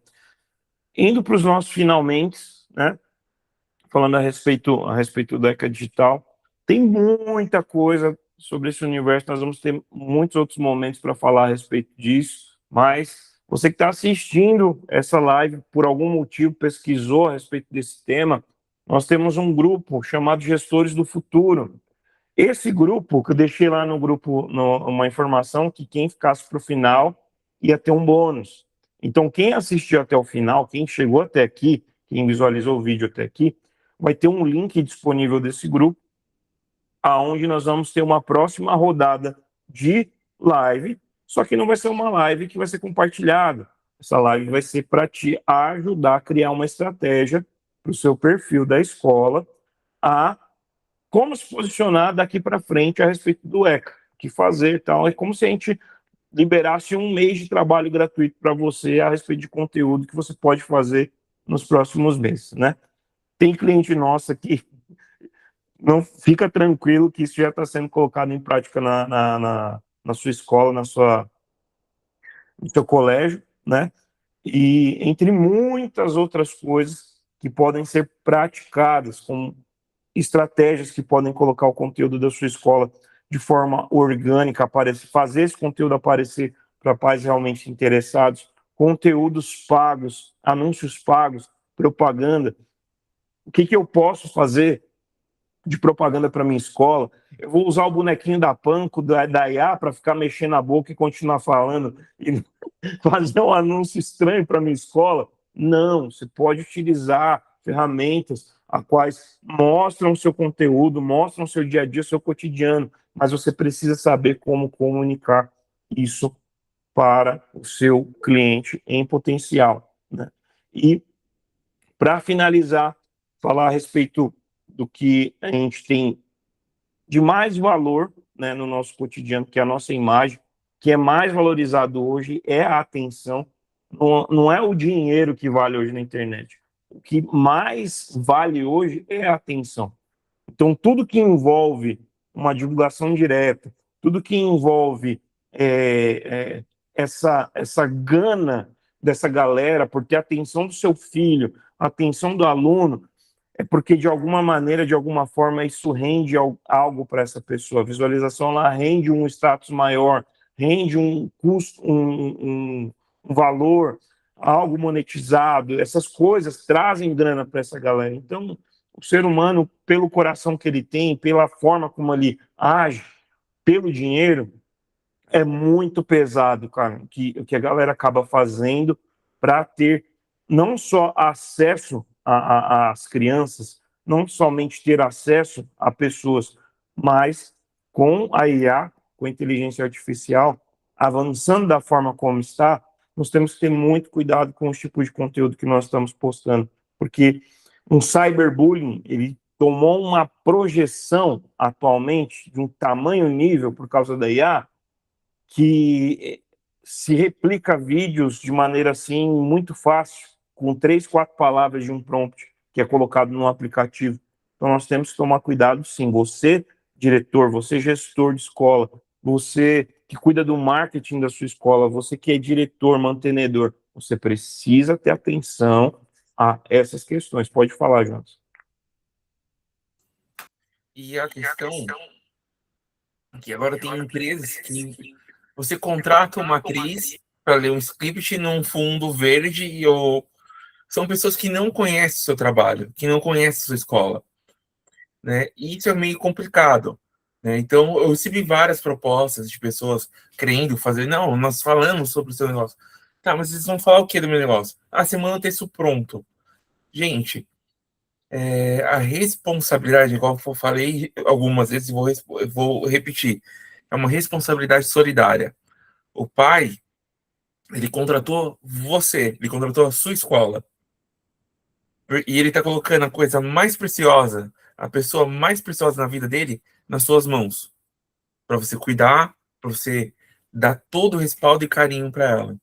B: Indo para os nossos finalmente, né? Falando a respeito da ECA Digital, tem muita coisa sobre esse universo, nós vamos ter muitos outros momentos para falar a respeito disso, mas você que está assistindo essa live, por algum motivo pesquisou a respeito desse tema, nós temos um grupo chamado Gestores do Futuro. Esse grupo, que eu deixei lá no grupo uma informação que quem ficasse para o final ia ter um bônus. Então, quem assistiu até o final, quem chegou até aqui, quem visualizou o vídeo até aqui, vai ter um link disponível desse grupo, aonde nós vamos ter uma próxima rodada de live, só que não vai ser uma live que vai ser compartilhada. Essa live vai ser para te ajudar a criar uma estratégia para o seu perfil da escola, a como se posicionar daqui para frente a respeito do ECA, o que fazer e tal. É como se a gente liberasse um mês de trabalho gratuito para você a respeito de conteúdo que você pode fazer nos próximos meses, né? Tem cliente nosso aqui, não fica tranquilo que isso já está sendo colocado em prática na sua escola, no seu colégio, né? E entre muitas outras coisas que podem ser praticadas, com estratégias que podem colocar o conteúdo da sua escola de forma orgânica, fazer esse conteúdo aparecer para pais realmente interessados, conteúdos pagos, anúncios pagos, propaganda. O que eu posso fazer de propaganda para minha escola? Eu vou usar o bonequinho da Panko, da IA, para ficar mexendo a boca e continuar falando e fazer um anúncio estranho para minha escola? Não, você pode utilizar ferramentas a quais mostram o seu conteúdo, mostram o seu dia a dia, o seu cotidiano, mas você precisa saber como comunicar isso para o seu cliente em potencial, né? E, para finalizar, falar a respeito do que a gente tem de mais valor, né, no nosso cotidiano, que é a nossa imagem, que é mais valorizado hoje, é a atenção. Não é o dinheiro que vale hoje na internet. O que mais vale hoje é a atenção. Então, tudo que envolve uma divulgação direta, tudo que envolve essa gana dessa galera por ter a atenção do seu filho, a atenção do aluno, é porque, de alguma maneira, de alguma forma, isso rende algo para essa pessoa. A visualização, ela rende um status maior, rende um custo, um valor, algo monetizado. Essas coisas trazem grana para essa galera. Então, o ser humano, pelo coração que ele tem, pela forma como ele age, pelo dinheiro, é muito pesado, cara, que a galera acaba fazendo para ter não só acesso às crianças, não somente ter acesso a pessoas, mas com a IA, com a inteligência artificial, avançando da forma como está, nós temos que ter muito cuidado com os tipos de conteúdo que nós estamos postando, porque um cyberbullying, ele tomou uma projeção atualmente de um tamanho nível por causa da IA, que se replica vídeos de maneira assim muito fácil, com 3, 4 palavras de um prompt que é colocado no aplicativo. Então nós temos que tomar cuidado, sim. Você, diretor, você, gestor de escola, você que cuida do marketing da sua escola, você que é diretor, mantenedor, você precisa ter atenção a essas questões. Pode falar, Jonas.
C: E a questão é que agora tem empresas que você contrata uma atriz para ler um script num fundo verde ou são pessoas que não conhecem o seu trabalho, que não conhecem a sua escola, né? E isso é meio complicado, né? Então, eu recebi várias propostas de pessoas querendo fazer, não, nós falamos sobre o seu negócio. Tá, mas vocês vão falar o que do meu negócio? Ah, você manda o texto pronto. Gente, a responsabilidade, igual eu falei algumas vezes, eu vou repetir, é uma responsabilidade solidária. O pai, ele contratou você, ele contratou a sua escola. E ele tá colocando a coisa mais preciosa, a pessoa mais preciosa na vida dele, nas suas mãos. Para você cuidar, para você dar todo o respaldo e carinho para ela.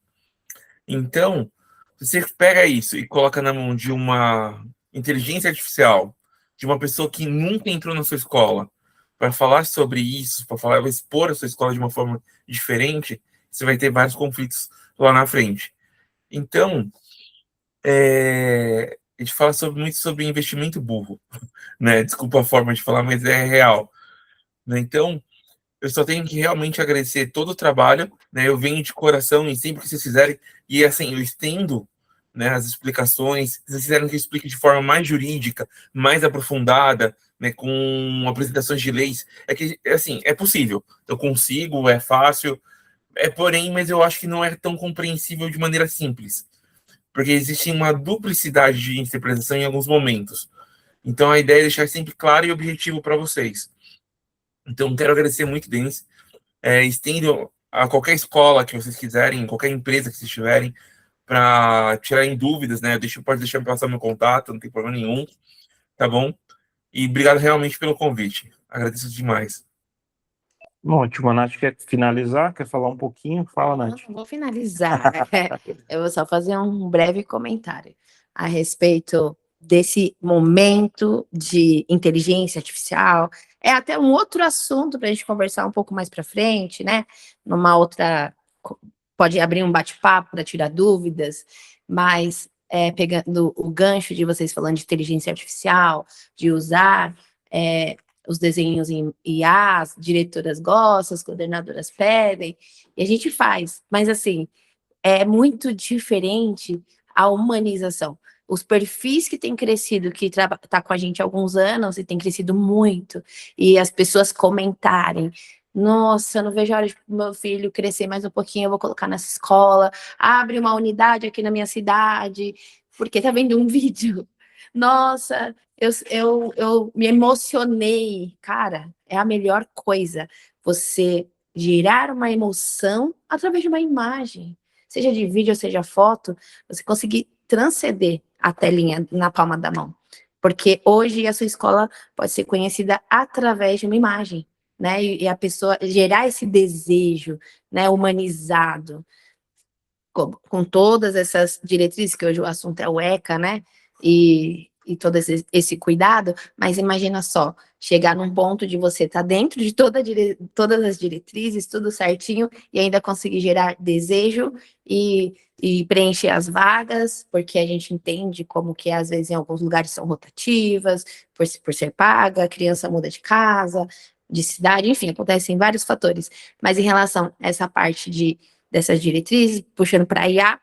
C: Então, você pega isso e coloca na mão de uma inteligência artificial, de uma pessoa que nunca entrou na sua escola, para falar sobre isso, para falar, expor a sua escola de uma forma diferente, você vai ter vários conflitos lá na frente. Então, a gente fala muito sobre investimento burro, né? Desculpa a forma de falar, mas é real, né? Então, eu só tenho que realmente agradecer todo o trabalho, né? Eu venho de coração e sempre que vocês fizerem, e assim, eu estendo, né, as explicações, se vocês quiserem que eu explique de forma mais jurídica, mais aprofundada, né, com apresentações de leis, é que, assim, é possível, eu consigo, é fácil, porém, mas eu acho que não é tão compreensível de maneira simples, porque existe uma duplicidade de interpretação em alguns momentos. Então, a ideia é deixar sempre claro e objetivo para vocês. Então, quero agradecer muito, Denis. Estendo a qualquer escola que vocês quiserem, qualquer empresa que vocês tiverem, para tirarem dúvidas, né? Pode deixar me passar meu contato, não tem problema nenhum, tá bom? E obrigado realmente pelo convite. Agradeço demais.
B: Bom, Tio Nath quer finalizar? Quer falar um pouquinho? Fala, Nath.
E: Não vou finalizar. Eu vou só fazer um breve comentário a respeito desse momento de inteligência artificial. É até um outro assunto para a gente conversar um pouco mais para frente, né? Numa outra. Pode abrir um bate-papo para tirar dúvidas, mas pegando o gancho de vocês falando de inteligência artificial, de usar os desenhos em IA, as diretoras gostam, as coordenadoras pedem, e a gente faz. Mas, assim, é muito diferente a humanização. Os perfis que têm crescido, que tá com a gente há alguns anos e tem crescido muito, e as pessoas comentarem, nossa, eu não vejo a hora de meu filho crescer mais um pouquinho, eu vou colocar nessa escola, abre uma unidade aqui na minha cidade, porque tá vendo um vídeo. Nossa, eu me emocionei. Cara, é a melhor coisa você gerar uma emoção através de uma imagem, seja de vídeo ou seja foto, você conseguir transcender a telinha na palma da mão. Porque hoje a sua escola pode ser conhecida através de uma imagem, né? E a pessoa gerar esse desejo, né, humanizado, com todas essas diretrizes, que hoje o assunto é o ECA, né? E todo esse cuidado, mas imagina só, chegar num ponto de você estar dentro de todas as diretrizes, tudo certinho, e ainda conseguir gerar desejo e preencher as vagas, porque a gente entende como que às vezes em alguns lugares são rotativas, por ser paga, a criança muda de casa, de cidade, enfim, acontecem vários fatores. Mas em relação a essa parte dessas diretrizes, puxando para a IA,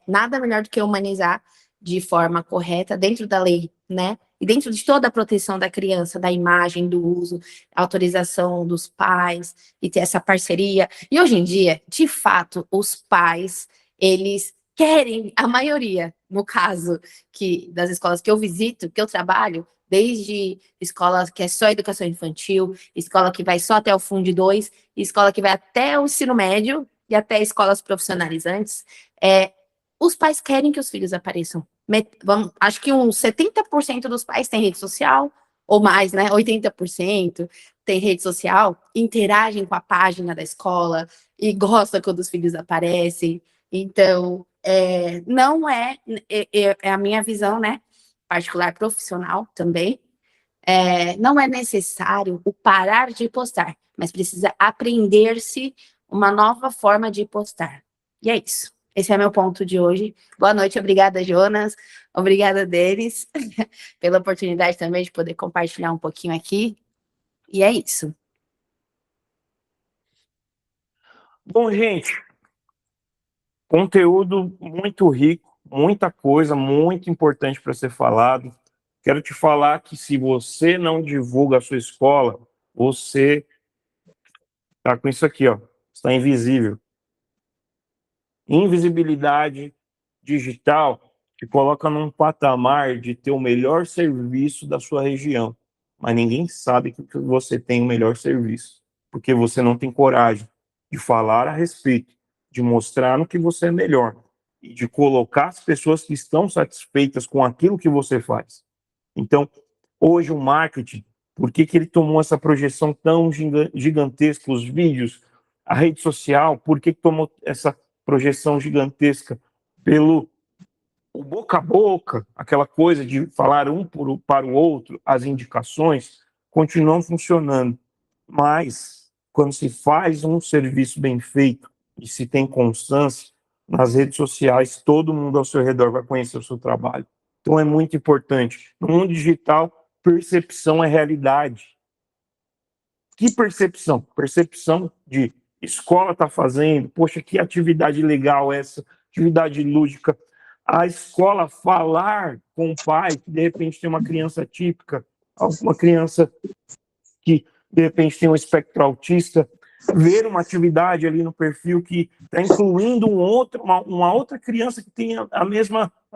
E: nada melhor do que humanizar de forma correta, dentro da lei, né? E dentro de toda a proteção da criança, da imagem, do uso, autorização dos pais, e ter essa parceria. E hoje em dia, de fato, os pais, eles querem, a maioria, no caso das escolas que eu visito, que eu trabalho, desde escola que é só educação infantil, escola que vai só até o Fundo 2, escola que vai até o ensino médio, e até escolas profissionalizantes, os pais querem que os filhos apareçam. Acho que uns 70% dos pais têm rede social, ou mais, né? 80% tem rede social, interagem com a página da escola e gosta quando os filhos aparecem. Então, não é a minha visão, né? Particular profissional também. Não é necessário o parar de postar, mas precisa aprender-se uma nova forma de postar. E é isso. Esse é meu ponto de hoje. Boa noite, obrigada, Jonas. Obrigada, Denis, pela oportunidade também de poder compartilhar um pouquinho aqui. E é isso.
B: Bom, gente, conteúdo muito rico, muita coisa muito importante para ser falado. Quero te falar que se você não divulga a sua escola, você está com isso aqui, ó, está invisível. Invisibilidade digital te coloca num patamar de ter o melhor serviço da sua região, mas ninguém sabe que você tem o melhor serviço, porque você não tem coragem de falar a respeito, de mostrar no que você é melhor e de colocar as pessoas que estão satisfeitas com aquilo que você faz. Então, hoje o marketing, por que ele tomou essa projeção tão gigantesca, os vídeos, a rede social, por que tomou essa projeção gigantesca pelo o boca a boca, aquela coisa de falar para o outro, as indicações continuam funcionando. Mas, quando se faz um serviço bem feito e se tem constância, nas redes sociais, todo mundo ao seu redor vai conhecer o seu trabalho. Então, é muito importante. No mundo digital, percepção é realidade. Que percepção? Percepção de escola está fazendo, poxa, que atividade legal essa, atividade lúdica. A escola falar com o pai, que de repente tem uma criança típica, uma criança que de repente tem um espectro autista, ver uma atividade ali no perfil que está incluindo uma outra criança que tem a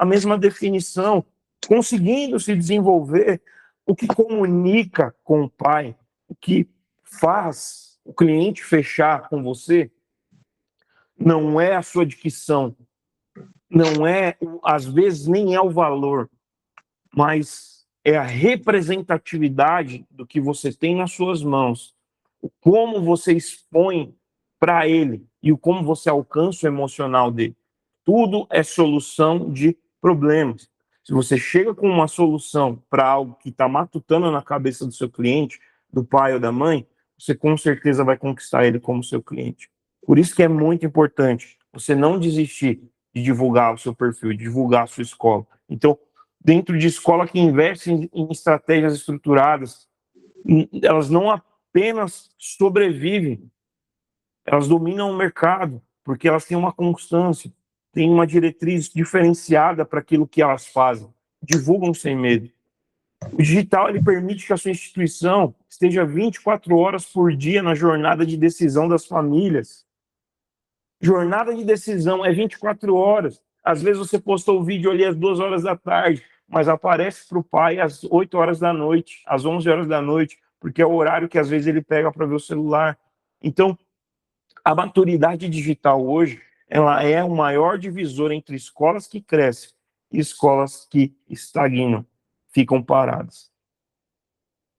B: mesma definição, conseguindo se desenvolver, o que comunica com o pai, o que faz o cliente fechar com você, não é a sua dicção, não é, às vezes, nem é o valor, mas é a representatividade do que você tem nas suas mãos, o como você expõe para ele e o como você alcança o emocional dele. Tudo é solução de problemas. Se você chega com uma solução para algo que está matutando na cabeça do seu cliente, do pai ou da mãe, você com certeza vai conquistar ele como seu cliente. Por isso que é muito importante você não desistir de divulgar o seu perfil, de divulgar a sua escola. Então, dentro de escola que investe em estratégias estruturadas, elas não apenas sobrevivem, elas dominam o mercado, porque elas têm uma constância, têm uma diretriz diferenciada para aquilo que elas fazem, divulgam sem medo. O digital ele permite que a sua instituição esteja 24 horas por dia na jornada de decisão das famílias. Jornada de decisão é 24 horas. Às vezes você postou o vídeo ali às 2 horas da tarde, mas aparece para o pai às 8 horas da noite, às 11 horas da noite, porque é o horário que às vezes ele pega para ver o celular. Então, a maturidade digital hoje, ela é o maior divisor entre escolas que crescem e escolas que estagnam, ficam paradas.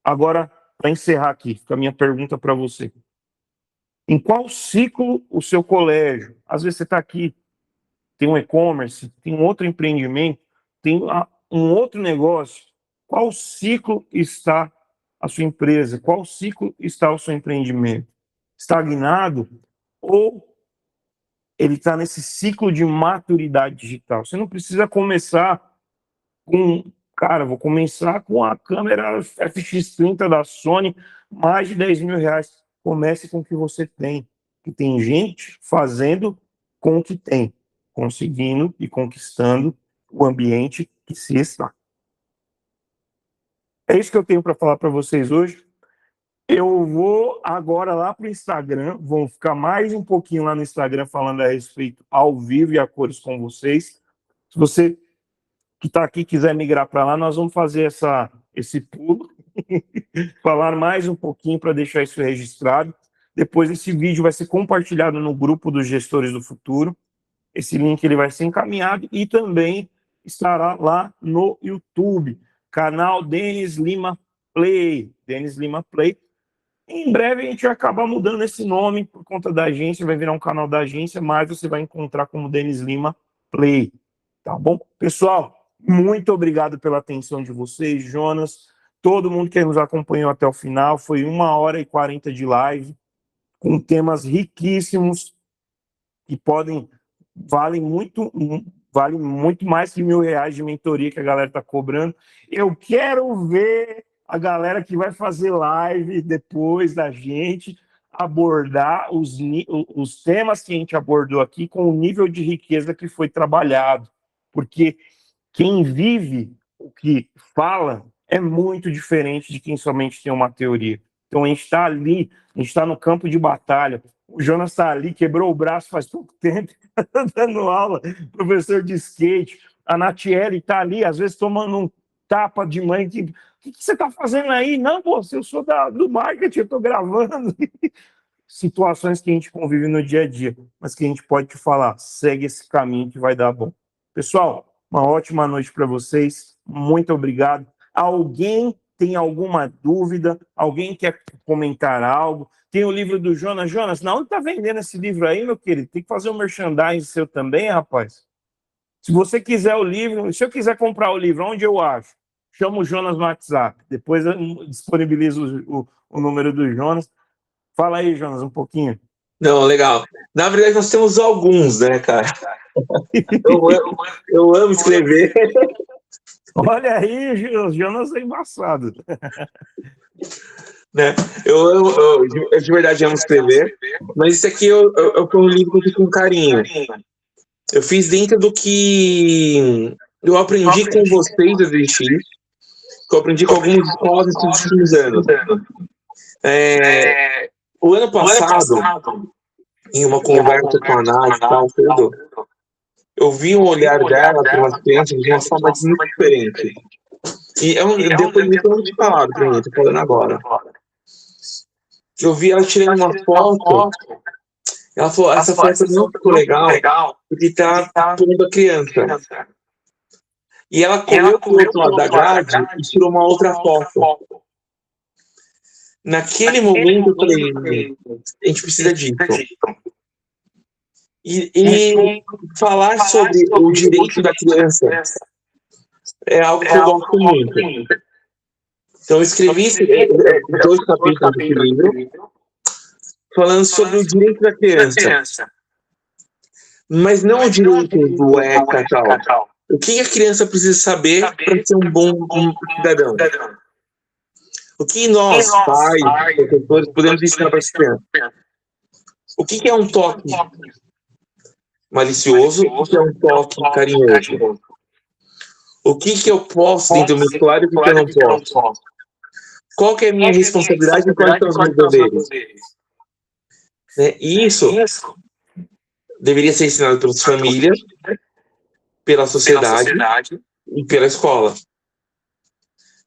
B: Agora, para encerrar aqui, fica a minha pergunta para você. Em qual ciclo o seu colégio, às vezes você está aqui, tem um e-commerce, tem um outro empreendimento, tem um outro negócio, qual ciclo está a sua empresa? Qual ciclo está o seu empreendimento? Estagnado ou ele está nesse ciclo de maturidade digital? Você não precisa começar com... Cara, vou começar com a câmera FX30 da Sony, mais de 10 mil reais. Comece com o que você tem. Que tem gente fazendo com o que tem, conseguindo e conquistando o ambiente que se está. É isso que eu tenho para falar para vocês hoje. Eu vou agora lá para o Instagram, vou ficar mais um pouquinho lá no Instagram falando a respeito ao vivo e a cores com vocês. Se você que está aqui quiser migrar para lá, nós vamos fazer esse pulo, falar mais um pouquinho para deixar isso registrado. Depois esse vídeo vai ser compartilhado no grupo dos Gestores do Futuro. Esse link ele vai ser encaminhado e também estará lá no YouTube, canal Denis Lima Play. Denis Lima Play. Em breve a gente vai acabar mudando esse nome por conta da agência, vai virar um canal da agência, mas você vai encontrar como Denis Lima Play. Tá bom? Pessoal, muito obrigado pela atenção de vocês, Jonas, todo mundo que nos acompanhou até o final. Foi 1h40 de live, com temas riquíssimos, que valem muito mais que R$1.000 de mentoria que a galera está cobrando. Eu quero ver a galera que vai fazer live depois da gente abordar os temas que a gente abordou aqui com o nível de riqueza que foi trabalhado, porque quem vive o que fala é muito diferente de quem somente tem uma teoria. Então a gente está ali, a gente está no campo de batalha. O Jonas está ali, quebrou o braço faz pouco tempo, dando aula, professor de skate. A Natiele está ali, às vezes tomando um tapa de mãe. O que você está fazendo aí? Não, pô, eu sou do marketing, eu estou gravando. Situações que a gente convive no dia a dia, mas que a gente pode te falar, segue esse caminho que vai dar bom. Pessoal, uma ótima noite para vocês, muito obrigado. Alguém tem alguma dúvida? Alguém quer comentar algo? Tem o livro do Jonas. Jonas, não está vendendo esse livro aí, meu querido? Tem que fazer um merchandising seu também, rapaz. Se você quiser o livro, se eu quiser comprar o livro, onde eu acho? Chamo o Jonas no WhatsApp. Depois eu disponibilizo o número do Jonas. Fala aí, Jonas, um pouquinho.
G: Não, legal. Na verdade, nós temos alguns, né, cara? Eu amo escrever.
B: Olha aí, o Jonas é embaçado.
G: Né? Eu de verdade amo escrever, mas isso aqui foi um livro que eu fiz com carinho. Eu fiz dentro do que eu aprendi com vocês a existir, que eu aprendi com algumas escolas nesses últimos anos. O ano passado, em uma conversa com a Nath, eu vi um olhar dela para umas crianças de uma forma muito diferente. E é um depoimento muito falado para mim, estou falando agora. Eu vi ela tirando uma foto, ela falou, essa foto não ficou legal, porque está pondo a criança. E ela correu para o outro lado da grade e tirou uma outra foto. Naquele momento eu falei, a gente precisa disso. E falar sobre o direito da criança é algo que eu gosto muito. Então eu escrevi 2 capítulos desse livro falando sobre o direito da criança. Mas não o direito do ECA e tal. O que a criança precisa saber para ser um bom cidadão? O que nós, pais, professores, podemos ensinar para essa criança? O que é um toque malicioso? O que é um toque carinhoso? O que eu posso dentro do meu escolar e o que eu não posso? Qual que é a minha responsabilidade e quais são os meus deveres? E isso deveria ser ensinado pelas famílias, pela sociedade e pela escola.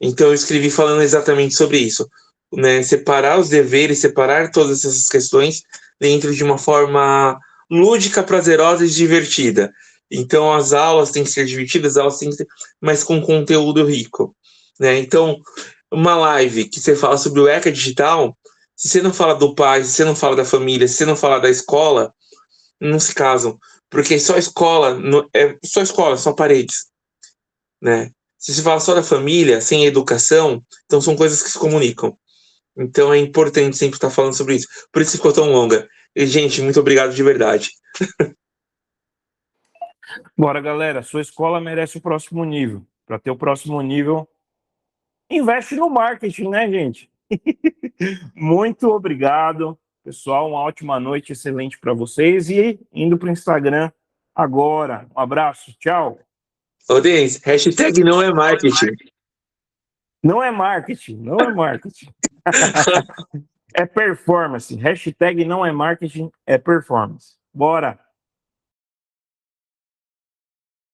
G: Então eu escrevi falando exatamente sobre isso. né, separar os deveres, separar todas essas questões dentro de uma forma lúdica, prazerosa e divertida. Então, as aulas têm que ser divertidas, as aulas têm que ser, mas com conteúdo rico, né? Então, uma live que você fala sobre o ECA digital, se você não fala do pai, se você não fala da família, se você não fala da escola, não se casam, porque só escola só paredes, né? Se você fala só da família, sem educação, então são coisas que se comunicam. Então é importante sempre estar falando sobre isso. Por isso que ficou tão longa. E, gente, muito obrigado de verdade.
B: Bora, galera. Sua escola merece o próximo nível. Para ter o próximo nível, investe no marketing, né, gente? Muito obrigado, pessoal. Uma ótima noite, excelente para vocês. E indo para o Instagram agora. Um abraço, tchau.
G: Ô, Denis, hashtag não é marketing.
B: Não é marketing, não é marketing. É performance. Hashtag não é marketing, é performance. Bora.